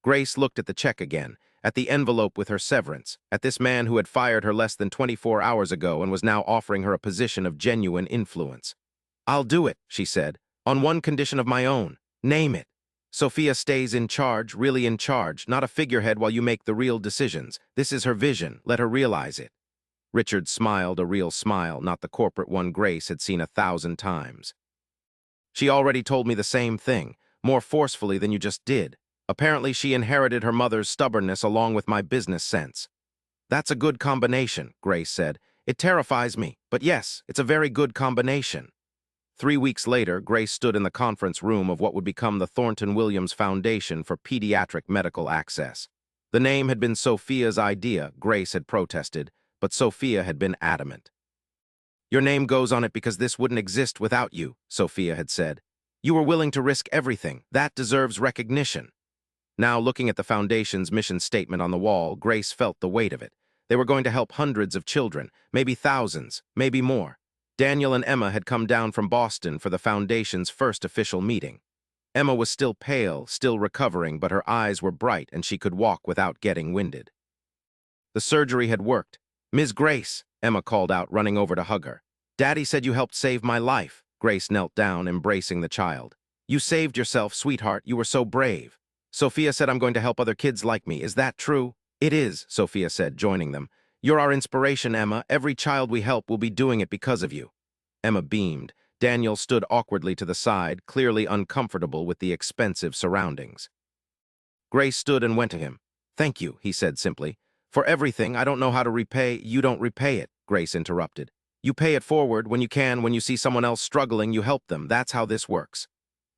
A: Grace looked at the check again, at the envelope with her severance, at this man who had fired her less than 24 hours ago and was now offering her a position of genuine influence. "I'll do it," she said, "on one condition of my own. Name it. Sophia stays in charge, really in charge, not a figurehead while you make the real decisions. This is her vision. Let her realize it." Richard smiled a real smile, not the corporate one Grace had seen 1,000 times. "She already told me the same thing, more forcefully than you just did. Apparently she inherited her mother's stubbornness along with my business sense." "That's a good combination," Grace said. "It terrifies me, but yes, it's a very good combination." 3 weeks later, Grace stood in the conference room of what would become the Thornton Williams Foundation for Pediatric Medical Access. The name had been Sophia's idea, Grace had protested, but Sophia had been adamant. "Your name goes on it because this wouldn't exist without you," Sophia had said. "You were willing to risk everything. That deserves recognition." Now, looking at the Foundation's mission statement on the wall, Grace felt the weight of it. They were going to help hundreds of children, maybe thousands, maybe more. Daniel and Emma had come down from Boston for the Foundation's first official meeting. Emma was still pale, still recovering, but her eyes were bright and she could walk without getting winded. The surgery had worked. "Ms. Grace," Emma called out, running over to hug her. "Daddy said you helped save my life." Grace knelt down, embracing the child. "You saved yourself, sweetheart. You were so brave." "Sophia said I'm going to help other kids like me. Is that true?" "It is," Sophia said, joining them. "You're our inspiration, Emma. Every child we help will be doing it because of you." Emma beamed. Daniel stood awkwardly to the side, clearly uncomfortable with the expensive surroundings. Grace stood and went to him. "Thank you," he said simply. "For everything. I don't know how to repay." "You don't repay it," Grace interrupted. "You pay it forward when you can. When you see someone else struggling, you help them. That's how this works."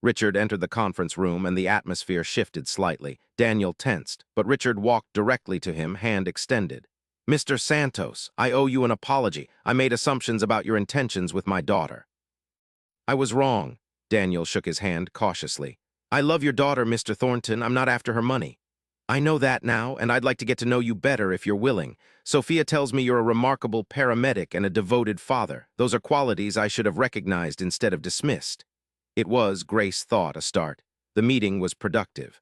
A: Richard entered the conference room and the atmosphere shifted slightly. Daniel tensed, but Richard walked directly to him, hand extended. "Mr. Santos, I owe you an apology. I made assumptions about your intentions with my daughter." "I was wrong." Daniel shook his hand cautiously. "I love your daughter, Mr. Thornton. I'm not after her money." "I know that now, and I'd like to get to know you better if you're willing. Sophia tells me you're a remarkable paramedic and a devoted father. Those are qualities I should have recognized instead of dismissed." It was, Grace thought, a start. The meeting was productive.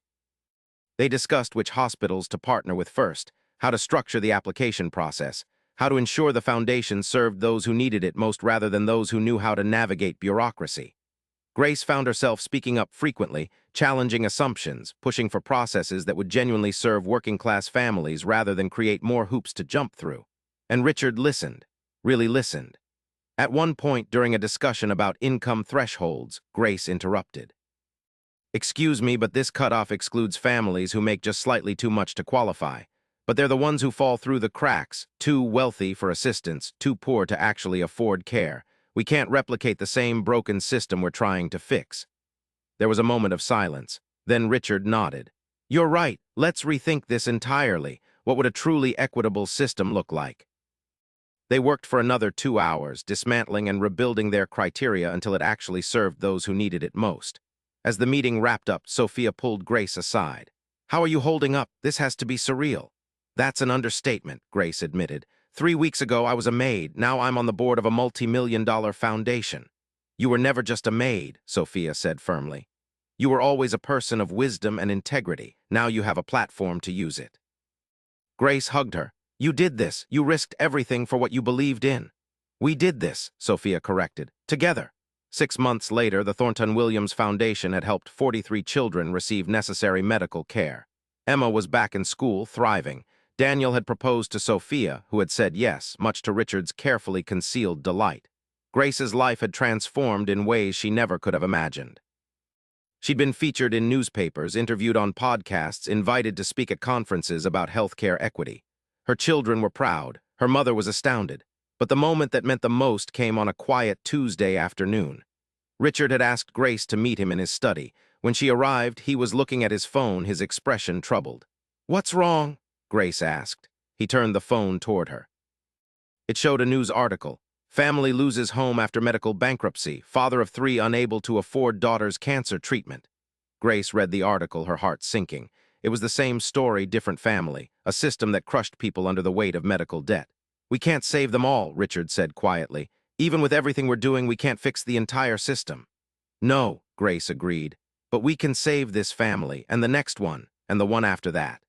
A: They discussed which hospitals to partner with first, how to structure the application process, how to ensure the foundation served those who needed it most rather than those who knew how to navigate bureaucracy. Grace found herself speaking up frequently, challenging assumptions, pushing for processes that would genuinely serve working-class families rather than create more hoops to jump through. And Richard listened, really listened. At one point during a discussion about income thresholds, Grace interrupted. "Excuse me, but this cutoff excludes families who make just slightly too much to qualify. But they're the ones who fall through the cracks, too wealthy for assistance, too poor to actually afford care. We can't replicate the same broken system we're trying to fix." There was a moment of silence. Then Richard nodded. "You're right. Let's rethink this entirely. What would a truly equitable system look like?" They worked for another 2 hours, dismantling and rebuilding their criteria until it actually served those who needed it most. As the meeting wrapped up, Sophia pulled Grace aside. "How are you holding up? This has to be surreal." "That's an understatement," Grace admitted. 3 weeks ago, I was a maid. Now I'm on the board of a multi-million-dollar foundation." "You were never just a maid," Sophia said firmly. "You were always a person of wisdom and integrity. Now you have a platform to use it." Grace hugged her. "You did this. You risked everything for what you believed in." "We did this," Sophia corrected. "Together." 6 months later, the Thornton Williams Foundation had helped 43 children receive necessary medical care. Emma was back in school, thriving. Daniel had proposed to Sophia, who had said yes, much to Richard's carefully concealed delight. Grace's life had transformed in ways she never could have imagined. She'd been featured in newspapers, interviewed on podcasts, invited to speak at conferences about healthcare equity. Her children were proud. Her mother was astounded. But the moment that meant the most came on a quiet Tuesday afternoon. Richard had asked Grace to meet him in his study. When she arrived, he was looking at his phone, his expression troubled. "What's wrong?" Grace asked. He turned the phone toward her. It showed a news article. "Family loses home after medical bankruptcy. Father of 3 unable to afford daughter's cancer treatment." Grace read the article, her heart sinking. It was the same story, different family, a system that crushed people under the weight of medical debt. "We can't save them all," Richard said quietly. "Even with everything we're doing, we can't fix the entire system." "No," Grace agreed. "But we can save this family, and the next one. and the one after that.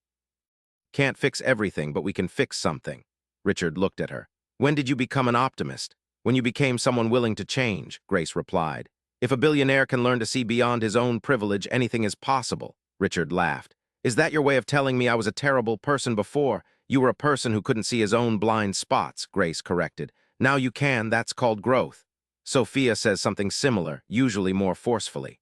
A: Can't fix everything, but we can fix something. Richard looked at her. When did you become an optimist? When you became someone willing to change, Grace replied. If a billionaire can learn to see beyond his own privilege, anything is possible, Richard laughed. Is that your way of telling me I was a terrible person before? You were a person who couldn't see his own blind spots, Grace corrected. Now you can, that's called growth. Sophia says something similar, usually more forcefully.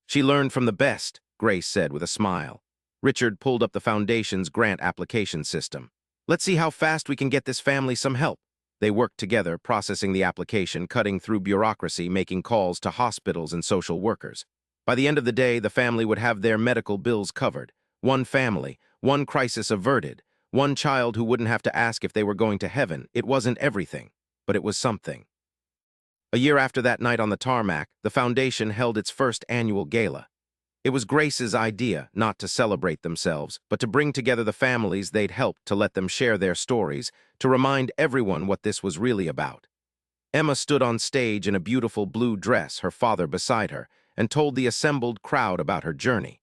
A: She learned from the best, Grace said with a smile. Richard pulled up the Foundation's grant application system. Let's see how fast we can get this family some help. They worked together, processing the application, cutting through bureaucracy, making calls to hospitals and social workers. By the end of the day, the family would have their medical bills covered. One family, one crisis averted, one child who wouldn't have to ask if they were going to heaven. It wasn't everything, but it was something. A year after that night on the tarmac, the Foundation held its first annual gala. It was Grace's idea not to celebrate themselves, but to bring together the families they'd helped, to let them share their stories, to remind everyone what this was really about. Emma stood on stage in a beautiful blue dress, her father beside her, and told the assembled crowd about her journey,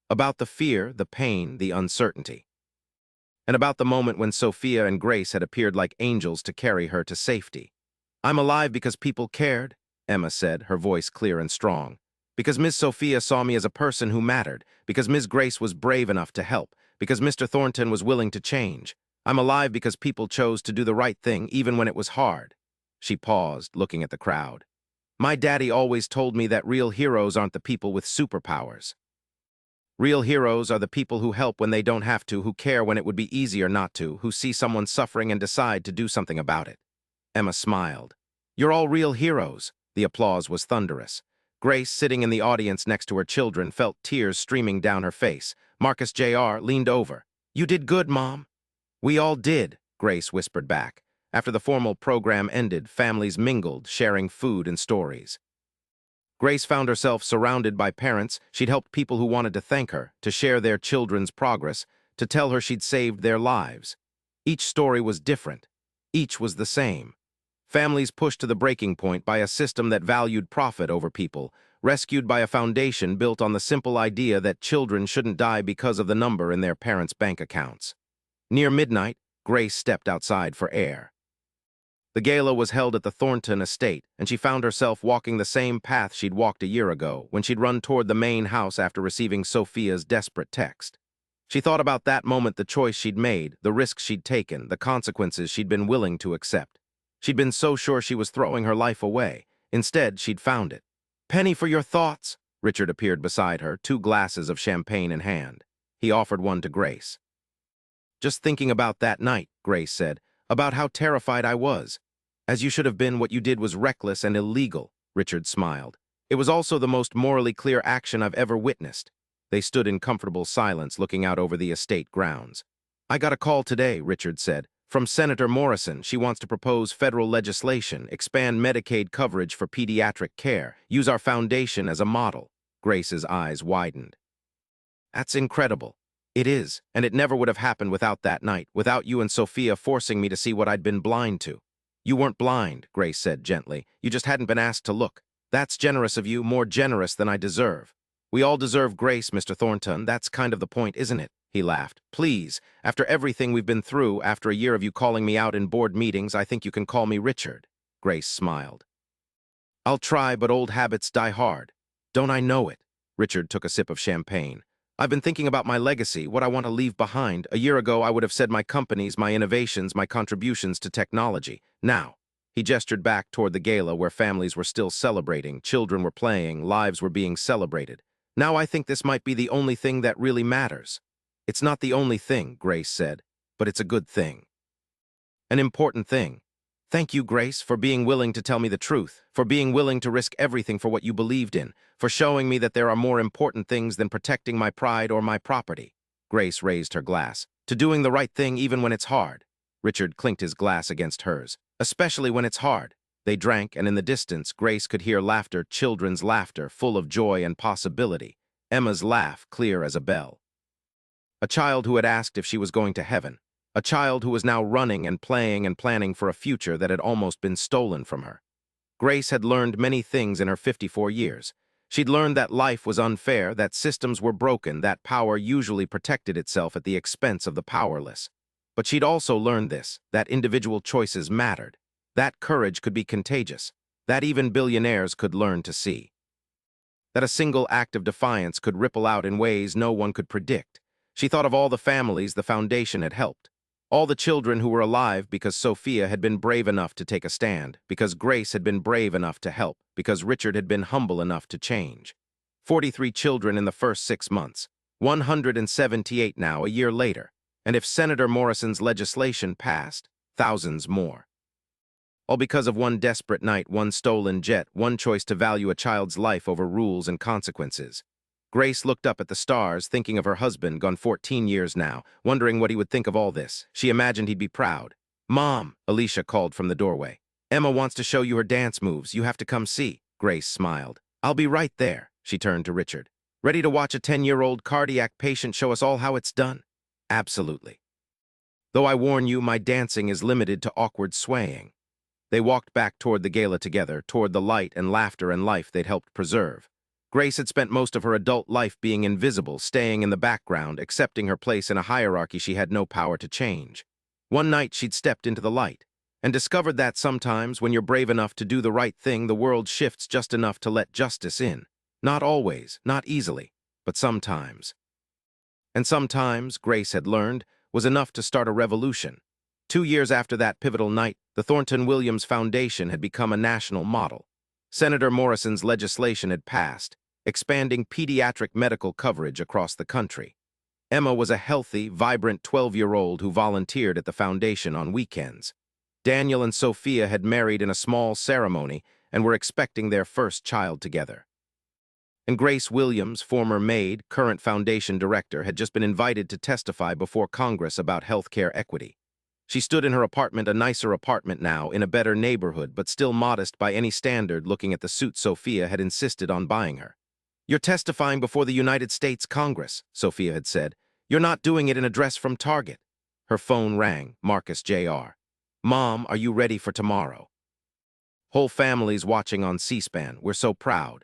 A: about the fear, the pain, the uncertainty, and about the moment when Sophia and Grace had appeared like angels to carry her to safety. I'm alive because people cared, Emma said, her voice clear and strong. Because Miss Sophia saw me as a person who mattered, because Miss Grace was brave enough to help, because Mr. Thornton was willing to change. I'm alive because people chose to do the right thing even when it was hard. She paused, looking at the crowd. My daddy always told me that real heroes aren't the people with superpowers. Real heroes are the people who help when they don't have to, who care when it would be easier not to, who see someone suffering and decide to do something about it. Emma smiled. You're all real heroes. The applause was thunderous. Grace, sitting in the audience next to her children, felt tears streaming down her face. Marcus Jr. leaned over. You did good, Mom. We all did, Grace whispered back. After the formal program ended, families mingled, sharing food and stories. Grace found herself surrounded by parents. She'd helped people who wanted to thank her, to share their children's progress, to tell her she'd saved their lives. Each story was different. Each was the same. Families pushed to the breaking point by a system that valued profit over people, rescued by a foundation built on the simple idea that children shouldn't die because of the number in their parents' bank accounts. Near midnight, Grace stepped outside for air. The gala was held at the Thornton estate, and she found herself walking the same path she'd walked a year ago, when she'd run toward the main house after receiving Sophia's desperate text. She thought about that moment, the choice she'd made, the risks she'd taken, the consequences she'd been willing to accept. She'd been so sure she was throwing her life away. Instead, she'd found it. Penny, for your thoughts. Richard appeared beside her, 2 glasses of champagne in hand. He offered one to Grace. Just thinking about that night, Grace said, about how terrified I was. As you should have been, what you did was reckless and illegal, Richard smiled. It was also the most morally clear action I've ever witnessed. They stood in comfortable silence, looking out over the estate grounds. I got a call today, Richard said. From Senator Morrison. She wants to propose federal legislation, expand Medicaid coverage for pediatric care, use our foundation as a model. Grace's eyes widened. That's incredible. It is, and it never would have happened without that night, without you and Sophia forcing me to see what I'd been blind to. You weren't blind, Grace said gently. You just hadn't been asked to look. That's generous of you, more generous than I deserve. We all deserve grace, Mr. Thornton. That's kind of the point, isn't it? He laughed. Please, after everything we've been through, after a year of you calling me out in board meetings, I think you can call me Richard. Grace smiled. I'll try, but old habits die hard. Don't I know it? Richard took a sip of champagne. I've been thinking about my legacy, what I want to leave behind. A year ago, I would have said my companies, my innovations, my contributions to technology. Now, he gestured back toward the gala where families were still celebrating, children were playing, lives were being celebrated. Now I think this might be the only thing that really matters. It's not the only thing, Grace said, but it's a good thing. An important thing. Thank you, Grace, for being willing to tell me the truth, for being willing to risk everything for what you believed in, for showing me that there are more important things than protecting my pride or my property. Grace raised her glass. To doing the right thing even when it's hard. Richard clinked his glass against hers. Especially when it's hard. They drank, and in the distance, Grace could hear laughter, children's laughter, full of joy and possibility. Emma's laugh, clear as a bell. A child who had asked if she was going to heaven. A child who was now running and playing and planning for a future that had almost been stolen from her. Grace had learned many things in her 54 years. She'd learned that life was unfair, that systems were broken, that power usually protected itself at the expense of the powerless. But she'd also learned this, that individual choices mattered, that courage could be contagious, that even billionaires could learn to see, that a single act of defiance could ripple out in ways no one could predict. She thought of all the families the foundation had helped, all the children who were alive because Sophia had been brave enough to take a stand, because Grace had been brave enough to help, because Richard had been humble enough to change. 43 children in the first 6 months, 178 now a year later, and if Senator Morrison's legislation passed, thousands more. All because of one desperate night, one stolen jet, one choice to value a child's life over rules and consequences. Grace looked up at the stars, thinking of her husband, gone 14 years now, wondering what he would think of all this. She imagined he'd be proud. "Mom," Alicia called from the doorway. "Emma wants to show you her dance moves. You have to come see." Grace smiled. "I'll be right there." She turned to Richard. "Ready to watch a 10-year-old cardiac patient show us all how it's done?" "Absolutely. Though I warn you, my dancing is limited to awkward swaying." They walked back toward the gala together, toward the light and laughter and life they'd helped preserve. Grace had spent most of her adult life being invisible, staying in the background, accepting her place in a hierarchy she had no power to change. One night she'd stepped into the light, and discovered that sometimes, when you're brave enough to do the right thing, the world shifts just enough to let justice in. Not always, not easily, but sometimes. And sometimes, Grace had learned, was enough to start a revolution. 2 years after that pivotal night, the Thornton Williams Foundation had become a national model. Senator Morrison's legislation had passed, expanding pediatric medical coverage across the country. Emma was a healthy, vibrant 12-year-old who volunteered at the foundation on weekends. Daniel and Sophia had married in a small ceremony and were expecting their first child together. And Grace Williams, former Maid, current foundation director, had just been invited to testify before Congress about healthcare equity. She stood in her apartment, a nicer apartment now, in a better neighborhood, but still modest by any standard, looking at the suit Sophia had insisted on buying her. "You're testifying before the United States Congress," Sophia had said. "You're not doing it in a dress from Target." Her phone rang. Marcus Jr. "Mom, are you ready for tomorrow?" "Whole family's watching on C-SPAN. We're so proud."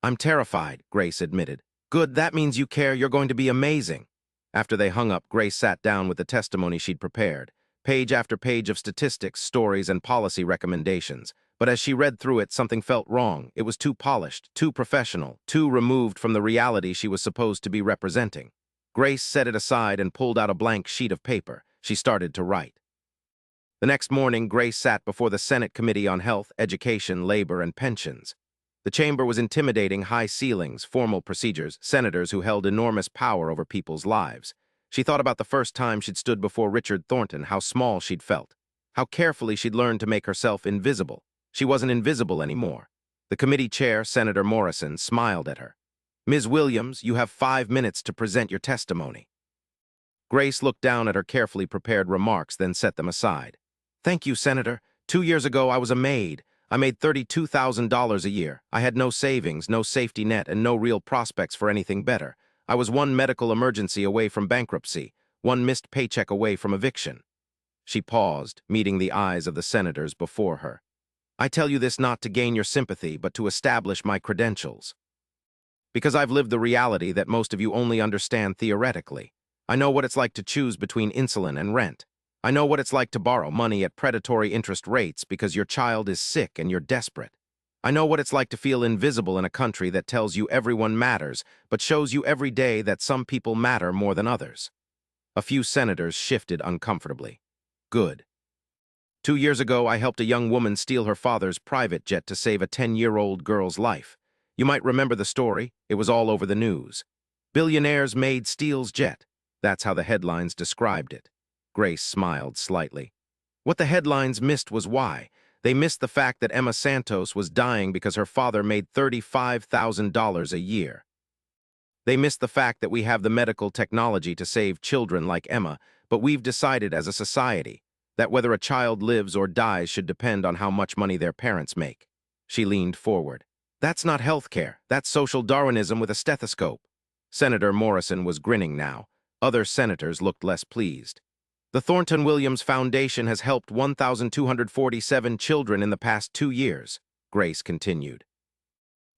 A: "I'm terrified," Grace admitted. "Good, that means you care. You're going to be amazing." After they hung up, Grace sat down with the testimony she'd prepared. Page after page of statistics, stories, and policy recommendations. But as she read through it, something felt wrong. It was too polished, too professional, too removed from the reality she was supposed to be representing. Grace set it aside and pulled out a blank sheet of paper. She started to write. The next morning, Grace sat before the Senate Committee on Health, Education, Labor, and Pensions. The chamber was intimidating, high ceilings, formal procedures, senators who held enormous power over people's lives. She thought about the first time she'd stood before Richard Thornton, how small she'd felt, how carefully she'd learned to make herself invisible. She wasn't invisible anymore. The committee chair, Senator Morrison, smiled at her. "Ms. Williams, you have 5 minutes to present your testimony." Grace looked down at her carefully prepared remarks, then set them aside. "Thank you, Senator. 2 years ago, I was a maid. I made $32,000 a year. I had no savings, no safety net, and no real prospects for anything better. I was one medical emergency away from bankruptcy, one missed paycheck away from eviction." She paused, meeting the eyes of the senators before her. "I tell you this not to gain your sympathy, but to establish my credentials. Because I've lived the reality that most of you only understand theoretically. I know what it's like to choose between insulin and rent. I know what it's like to borrow money at predatory interest rates because your child is sick and you're desperate. I know what it's like to feel invisible in a country that tells you everyone matters, but shows you every day that some people matter more than others." A few senators shifted uncomfortably. "Good. 2 years ago, I helped a young woman steal her father's private jet to save a 10-year-old girl's life. You might remember the story. It was all over the news. 'Billionaire's Maid steals jet.' That's how the headlines described it." Grace smiled slightly. What the headlines missed was why. They missed the fact that Emma Santos was dying because her father made $35,000 a year. They missed the fact that we have the medical technology to save children like Emma, but we've decided as a society that whether a child lives or dies should depend on how much money their parents make. She leaned forward. "That's not healthcare. That's social Darwinism with a stethoscope." Senator Morrison was grinning now. Other senators looked less pleased. "The Thornton Williams Foundation has helped 1,247 children in the past 2 years," Grace continued.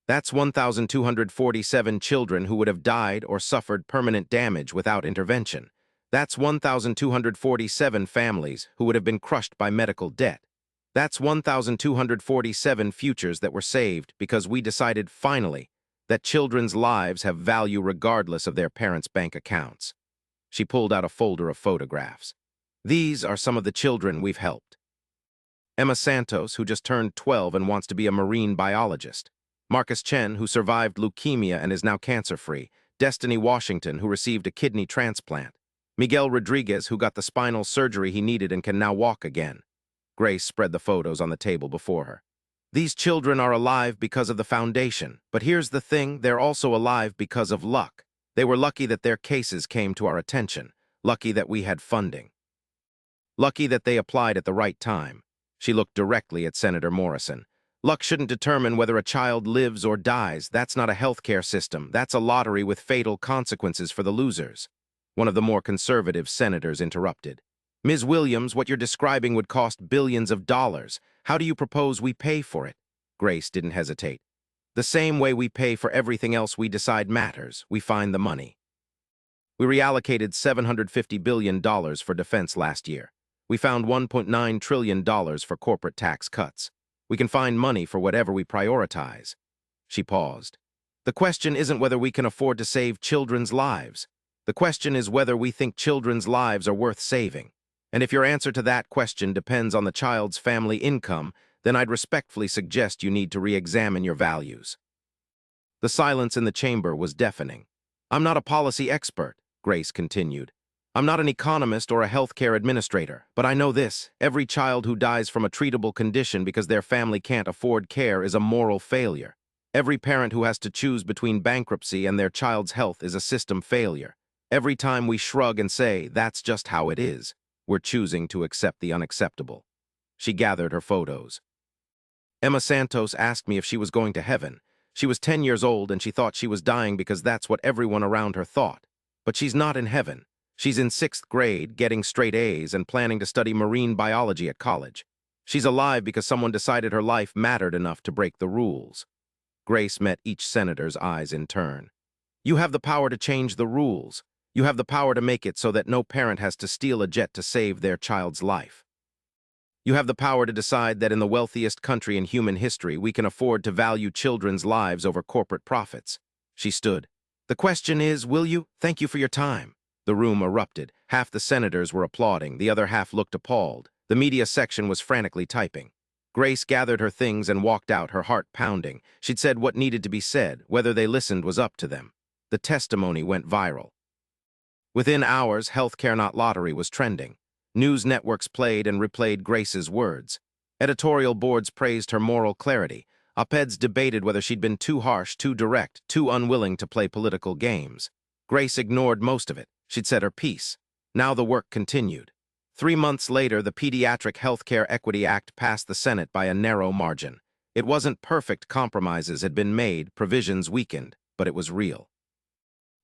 A: That's 1,247 children who would have died or suffered permanent damage without intervention. That's 1,247 families who would have been crushed by medical debt. That's 1,247 futures that were saved because we decided finally that children's lives have value regardless of their parents' bank accounts. She pulled out a folder of photographs. These are some of the children we've helped. Emma Santos, who just turned 12 and wants to be a marine biologist. Marcus Chen, who survived leukemia and is now cancer-free. Destiny Washington, who received a kidney transplant. Miguel Rodriguez, who got the spinal surgery he needed and can now walk again. Grace spread the photos on the table before her. These children are alive because of the foundation, but here's the thing, they're also alive because of luck. They were lucky that their cases came to our attention, lucky that we had funding. Lucky that they applied at the right time. She looked directly at Senator Morrison. Luck shouldn't determine whether a child lives or dies. That's not a healthcare system. That's a lottery with fatal consequences for the losers. One of the more conservative senators interrupted. Ms. Williams, what you're describing would cost billions of dollars. How do you propose we pay for it? Grace didn't hesitate. The same way we pay for everything else we decide matters. We find the money. We reallocated $750 billion for defense last year. We found $1.9 trillion for corporate tax cuts. We can find money for whatever we prioritize. She paused. The question isn't whether we can afford to save children's lives. The question is whether we think children's lives are worth saving. And if your answer to that question depends on the child's family income, then I'd respectfully suggest you need to re-examine your values. The silence in the chamber was deafening. I'm not a policy expert, Grace continued. I'm not an economist or a healthcare administrator, but I know this. Every child who dies from a treatable condition because their family can't afford care is a moral failure. Every parent who has to choose between bankruptcy and their child's health is a system failure. Every time we shrug and say, that's just how it is, we're choosing to accept the unacceptable. She gathered her photos. Emma Santos asked me if she was going to heaven. She was 10 years old and she thought she was dying because that's what everyone around her thought. But she's not in heaven. She's in 6th grade, getting straight A's and planning to study marine biology at college. She's alive because someone decided her life mattered enough to break the rules. Grace met each senator's eyes in turn. You have the power to change the rules. You have the power to make it so that no parent has to steal a jet to save their child's life. You have the power to decide that in the wealthiest country in human history, we can afford to value children's lives over corporate profits. She stood. The question is, will you? Thank you for your time. The room erupted. Half the senators were applauding. The other half looked appalled. The media section was frantically typing. Grace gathered her things and walked out, her heart pounding. She'd said what needed to be said. Whether they listened was up to them. The testimony went viral. Within hours, Healthcare Not Lottery was trending. News networks played and replayed Grace's words. Editorial boards praised her moral clarity. Op-eds debated whether she'd been too harsh, too direct, too unwilling to play political games. Grace ignored most of it. She'd said her piece. Now the work continued. 3 months later, the Pediatric Healthcare Equity Act passed the Senate by a narrow margin. It wasn't perfect, compromises had been made, provisions weakened, but it was real.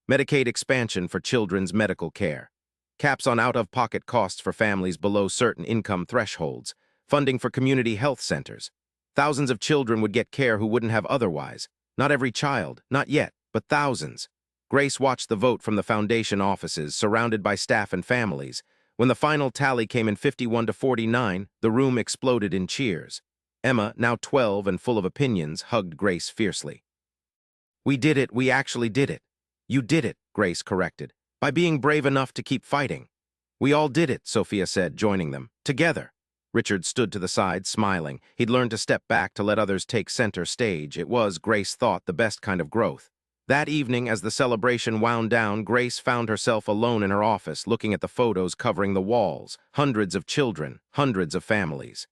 A: Medicaid expansion for children's medical care. Caps on out-of-pocket costs for families below certain income thresholds. Funding for community health centers. Thousands of children would get care who wouldn't have otherwise. Not every child, not yet, but thousands. Grace watched the vote from the foundation offices, surrounded by staff and families. When the final tally came in 51-49, the room exploded in cheers. Emma, now 12 and full of opinions, hugged Grace fiercely. We did it, we actually did it. You did it, Grace corrected, by being brave enough to keep fighting. We all did it, Sophia said, joining them. Together. Richard stood to the side, smiling. He'd learned to step back to let others take center stage. It was, Grace thought, the best kind of growth. That evening, as the celebration wound down, Grace found herself alone in her office, looking at the photos covering the walls. Hundreds of children, hundreds of families.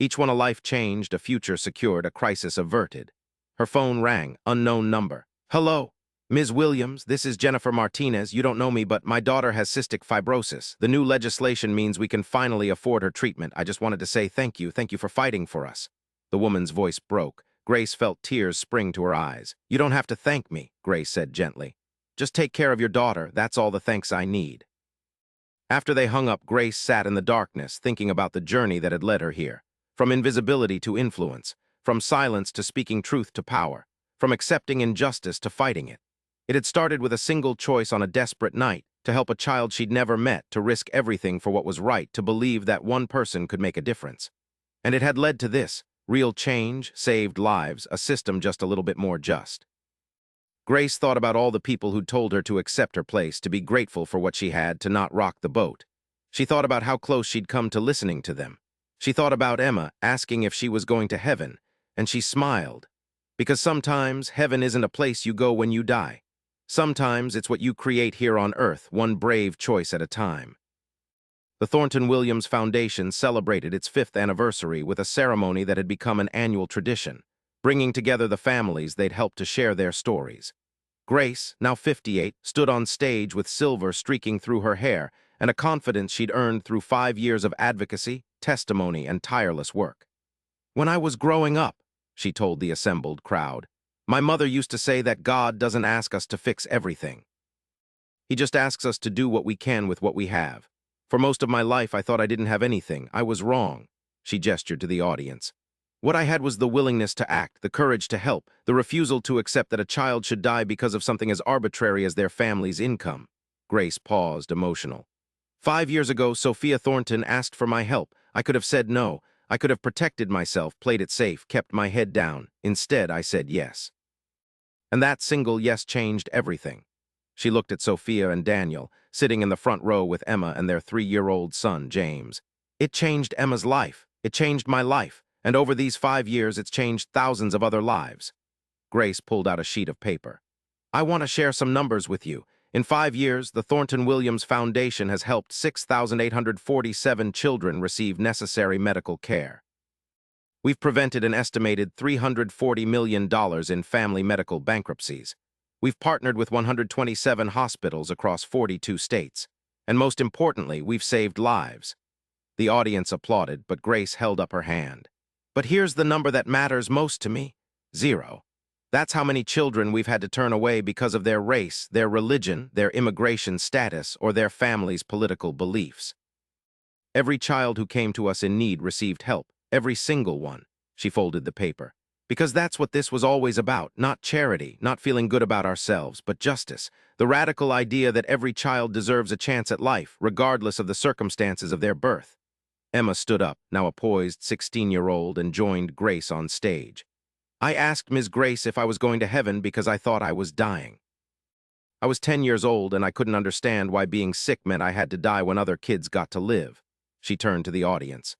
A: Each one a life changed, a future secured, a crisis averted. Her phone rang, unknown number. Hello? Ms. Williams, this is Jennifer Martinez. You don't know me, but my daughter has cystic fibrosis. The new legislation means we can finally afford her treatment. I just wanted to say thank you. Thank you for fighting for us. The woman's voice broke. Grace felt tears spring to her eyes. You don't have to thank me, Grace said gently. Just take care of your daughter. That's all the thanks I need. After they hung up, Grace sat in the darkness, thinking about the journey that had led her here. From invisibility to influence. from silence to speaking truth to power, from accepting injustice to fighting it. It had started with a single choice on a desperate night, to help a child she'd never met, to risk everything for what was right, to believe that one person could make a difference. And it had led to this: real change, saved lives, a system just a little bit more just. Grace thought about all the people who'd told her to accept her place, to be grateful for what she had, to not rock the boat. She thought about how close she'd come to listening to them. She thought about Emma asking if she was going to heaven, and she smiled. Because sometimes heaven isn't a place you go when you die. Sometimes it's what you create here on Earth, one brave choice at a time. The Thornton Williams Foundation celebrated its 5th anniversary with a ceremony that had become an annual tradition, bringing together the families they'd helped to share their stories. Grace, now 58, stood on stage with silver streaking through her hair and a confidence she'd earned through 5 years of advocacy, testimony, and tireless work. "When I was growing up," she told the assembled crowd, "my mother used to say that God doesn't ask us to fix everything. He just asks us to do what we can with what we have. For most of my life, I thought I didn't have anything. I was wrong." She gestured to the audience. "What I had was the willingness to act, the courage to help, the refusal to accept that a child should die because of something as arbitrary as their family's income." Grace paused, emotional. "5 years ago, Sophia Thornton asked for my help. I could have said no. I could have protected myself, played it safe, kept my head down. Instead, I said yes. And that single yes changed everything." She looked at Sophia and Daniel, sitting in the front row with Emma and their 3-year-old son, James. "It changed Emma's life. It changed my life. And over these 5 years, it's changed thousands of other lives." Grace pulled out a sheet of paper. "I want to share some numbers with you. In 5 years, the Thornton Williams Foundation has helped 6,847 children receive necessary medical care. We've prevented an estimated $340 million in family medical bankruptcies. We've partnered with 127 hospitals across 42 states. And most importantly, we've saved lives." The audience applauded, but Grace held up her hand. "But here's the number that matters most to me: 0. That's how many children we've had to turn away because of their race, their religion, their immigration status, or their family's political beliefs. Every child who came to us in need received help, every single one." She folded the paper. "Because that's what this was always about, not charity, not feeling good about ourselves, but justice, the radical idea that every child deserves a chance at life, regardless of the circumstances of their birth." Emma stood up, now a poised 16-year-old, and joined Grace on stage. "I asked Ms. Grace if I was going to heaven because I thought I was dying. I was 10 years old and I couldn't understand why being sick meant I had to die when other kids got to live." She turned to the audience.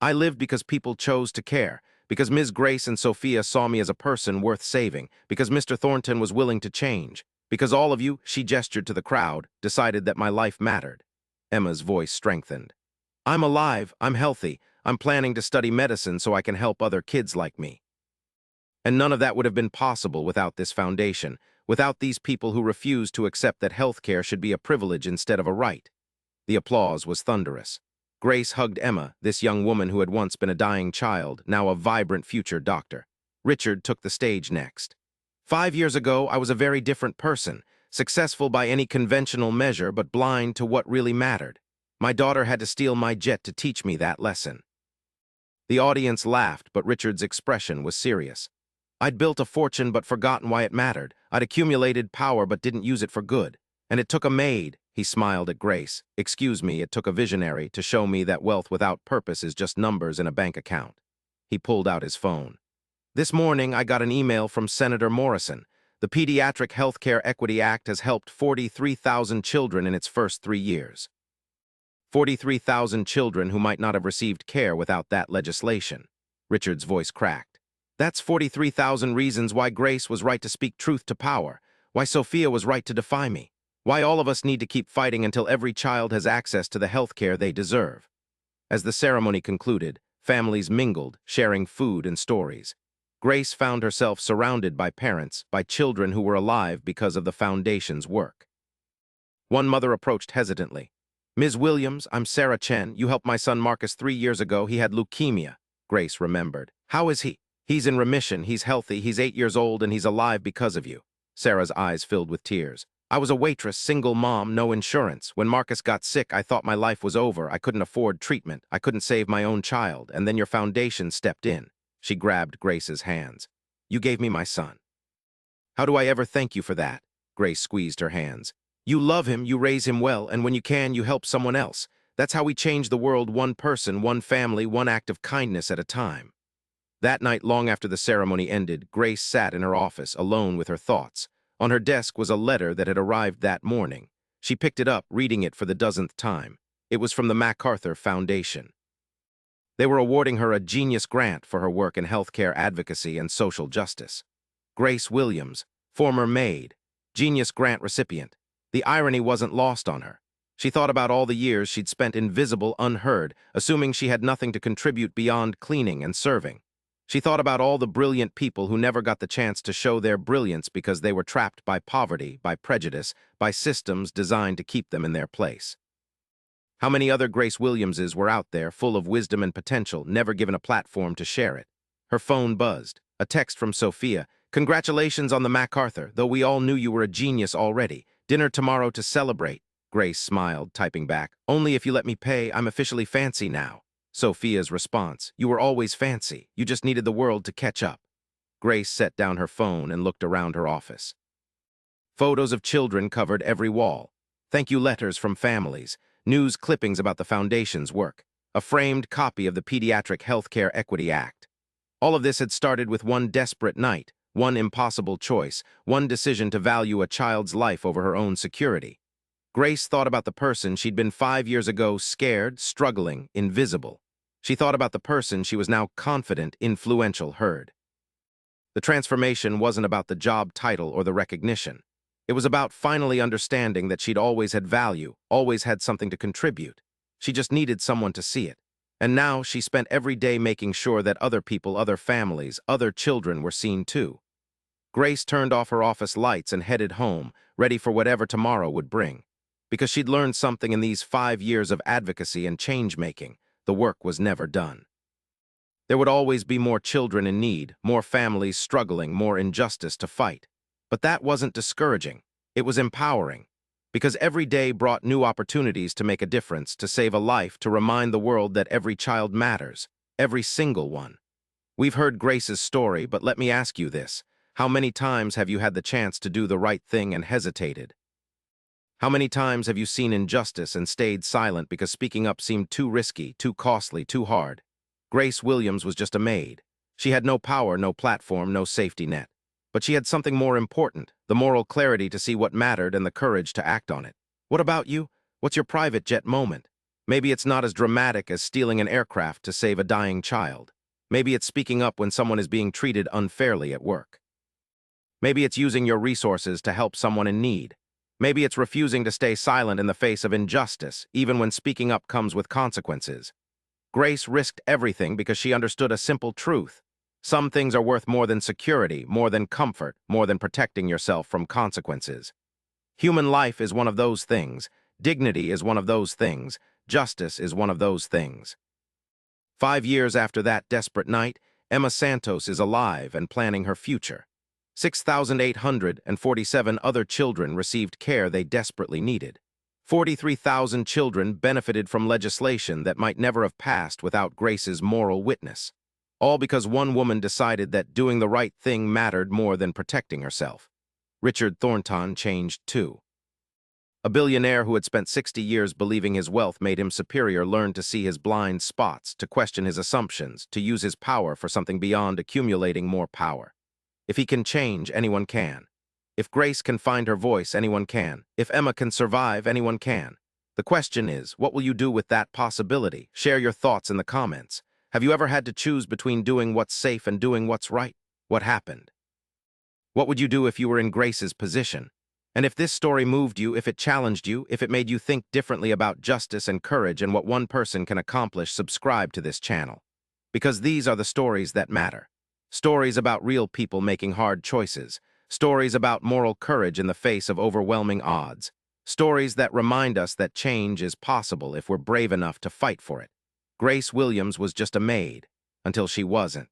A: "I lived because people chose to care, because Ms. Grace and Sophia saw me as a person worth saving, because Mr. Thornton was willing to change, because all of you," she gestured to the crowd, "decided that my life mattered." Emma's voice strengthened. "I'm alive, I'm healthy, I'm planning to study medicine so I can help other kids like me. And none of that would have been possible without this foundation, without these people who refused to accept that healthcare should be a privilege instead of a right." The applause was thunderous. Grace hugged Emma, this young woman who had once been a dying child, now a vibrant future doctor. Richard took the stage next. "5 years ago, I was a very different person, successful by any conventional measure, but blind to what really mattered. My daughter had to steal my jet to teach me that lesson." The audience laughed, but Richard's expression was serious. "I'd built a fortune but forgotten why it mattered. I'd accumulated power but didn't use it for good. And it took a maid," he smiled at Grace. "Excuse me, it took a visionary to show me that wealth without purpose is just numbers in a bank account." He pulled out his phone. "This morning, I got an email from Senator Morrison. The Pediatric Healthcare Equity Act has helped 43,000 children in its first 3 years. 43,000 children who might not have received care without that legislation." Richard's voice cracked. "That's 43,000 reasons why Grace was right to speak truth to power, why Sophia was right to defy me, why all of us need to keep fighting until every child has access to the health care they deserve." As the ceremony concluded, families mingled, sharing food and stories. Grace found herself surrounded by parents, by children who were alive because of the foundation's work. One mother approached hesitantly. "Ms. Williams, I'm Sarah Chen. You helped my son Marcus 3 years ago. He had leukemia." Grace remembered. "How is he?" "He's in remission, he's healthy, he's 8 years old, and he's alive because of you." Sarah's eyes filled with tears. "I was a waitress, single mom, no insurance. When Marcus got sick, I thought my life was over. I couldn't afford treatment. I couldn't save my own child, and then your foundation stepped in." She grabbed Grace's hands. "You gave me my son." "How do I ever thank you for that?" Grace squeezed her hands. "You love him, you raise him well, and when you can, you help someone else. That's how we change the world, one person, one family, one act of kindness at a time." That night, long after the ceremony ended, Grace sat in her office, alone with her thoughts. On her desk was a letter that had arrived that morning. She picked it up, reading it for the dozenth time. It was from the MacArthur Foundation. They were awarding her a Genius Grant for her work in healthcare advocacy and social justice. Grace Williams, former Maid, Genius Grant recipient. The irony wasn't lost on her. She thought about all the years she'd spent invisible, unheard, assuming she had nothing to contribute beyond cleaning and serving. She thought about all the brilliant people who never got the chance to show their brilliance because they were trapped by poverty, by prejudice, by systems designed to keep them in their place. How many other Grace Williamses were out there, full of wisdom and potential, never given a platform to share it? Her phone buzzed. A text from Sophia. "Congratulations on the MacArthur, though we all knew you were a genius already. Dinner tomorrow to celebrate." Grace smiled, typing back, "Only if you let me pay, I'm officially fancy now." Sophia's response, "You were always fancy. You just needed the world to catch up." Grace set down her phone and looked around her office. Photos of children covered every wall. Thank you letters from families. News clippings about the Foundation's work. A framed copy of the Pediatric Healthcare Equity Act. All of this had started with one desperate night, one impossible choice, one decision to value a child's life over her own security. Grace thought about the person she'd been 5 years ago, scared, struggling, invisible. She thought about the person she was now confident, influential, heard. The transformation wasn't about the job title or the recognition. It was about finally understanding that she'd always had value, always had something to contribute. She just needed someone to see it. And now she spent every day making sure that other people, other families, other children were seen too. Grace turned off her office lights and headed home, ready for whatever tomorrow would bring. Because she'd learned something in these 5 years of advocacy and change-making. The work was never done. There would always be more children in need, more families struggling, more injustice to fight. But that wasn't discouraging. It was empowering. Because every day brought new opportunities to make a difference, to save a life, to remind the world that every child matters, every single one. We've heard Grace's story, but let me ask you this. How many times have you had the chance to do the right thing and hesitated? How many times have you seen injustice and stayed silent because speaking up seemed too risky, too costly, too hard? Grace Williams was just a maid. She had no power, no platform, no safety net. But she had something more important, the moral clarity to see what mattered and the courage to act on it. What about you? What's your private jet moment? Maybe it's not as dramatic as stealing an aircraft to save a dying child. Maybe it's speaking up when someone is being treated unfairly at work. Maybe it's using your resources to help someone in need. Maybe it's refusing to stay silent in the face of injustice, even when speaking up comes with consequences. Grace risked everything because she understood a simple truth. Some things are worth more than security, more than comfort, more than protecting yourself from consequences. Human life is one of those things. Dignity is one of those things. Justice is one of those things. 5 years after that desperate night, Emma Santos is alive and planning her future. 6,847 other children received care they desperately needed. 43,000 children benefited from legislation that might never have passed without Grace's moral witness. All because one woman decided that doing the right thing mattered more than protecting herself. Richard Thornton changed too. A billionaire who had spent 60 years believing his wealth made him superior learned to see his blind spots, to question his assumptions, to use his power for something beyond accumulating more power. If he can change, anyone can. If Grace can find her voice, anyone can. If Emma can survive, anyone can. The question is, what will you do with that possibility? Share your thoughts in the comments. Have you ever had to choose between doing what's safe and doing what's right? What happened? What would you do if you were in Grace's position? And if this story moved you, if it challenged you, if it made you think differently about justice and courage and what one person can accomplish, subscribe to this channel. Because these are the stories that matter. Stories about real people making hard choices. Stories about moral courage in the face of overwhelming odds. Stories that remind us that change is possible if we're brave enough to fight for it. Grace Williams was just a maid, until she wasn't.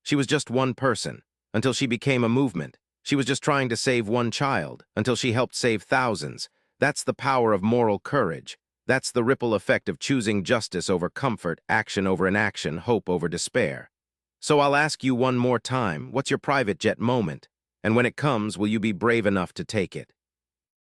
A: She was just one person, until she became a movement. She was just trying to save one child, until she helped save thousands. That's the power of moral courage. That's the ripple effect of choosing justice over comfort, action over inaction, hope over despair. So I'll ask you one more time, what's your private jet moment? And when it comes, will you be brave enough to take it?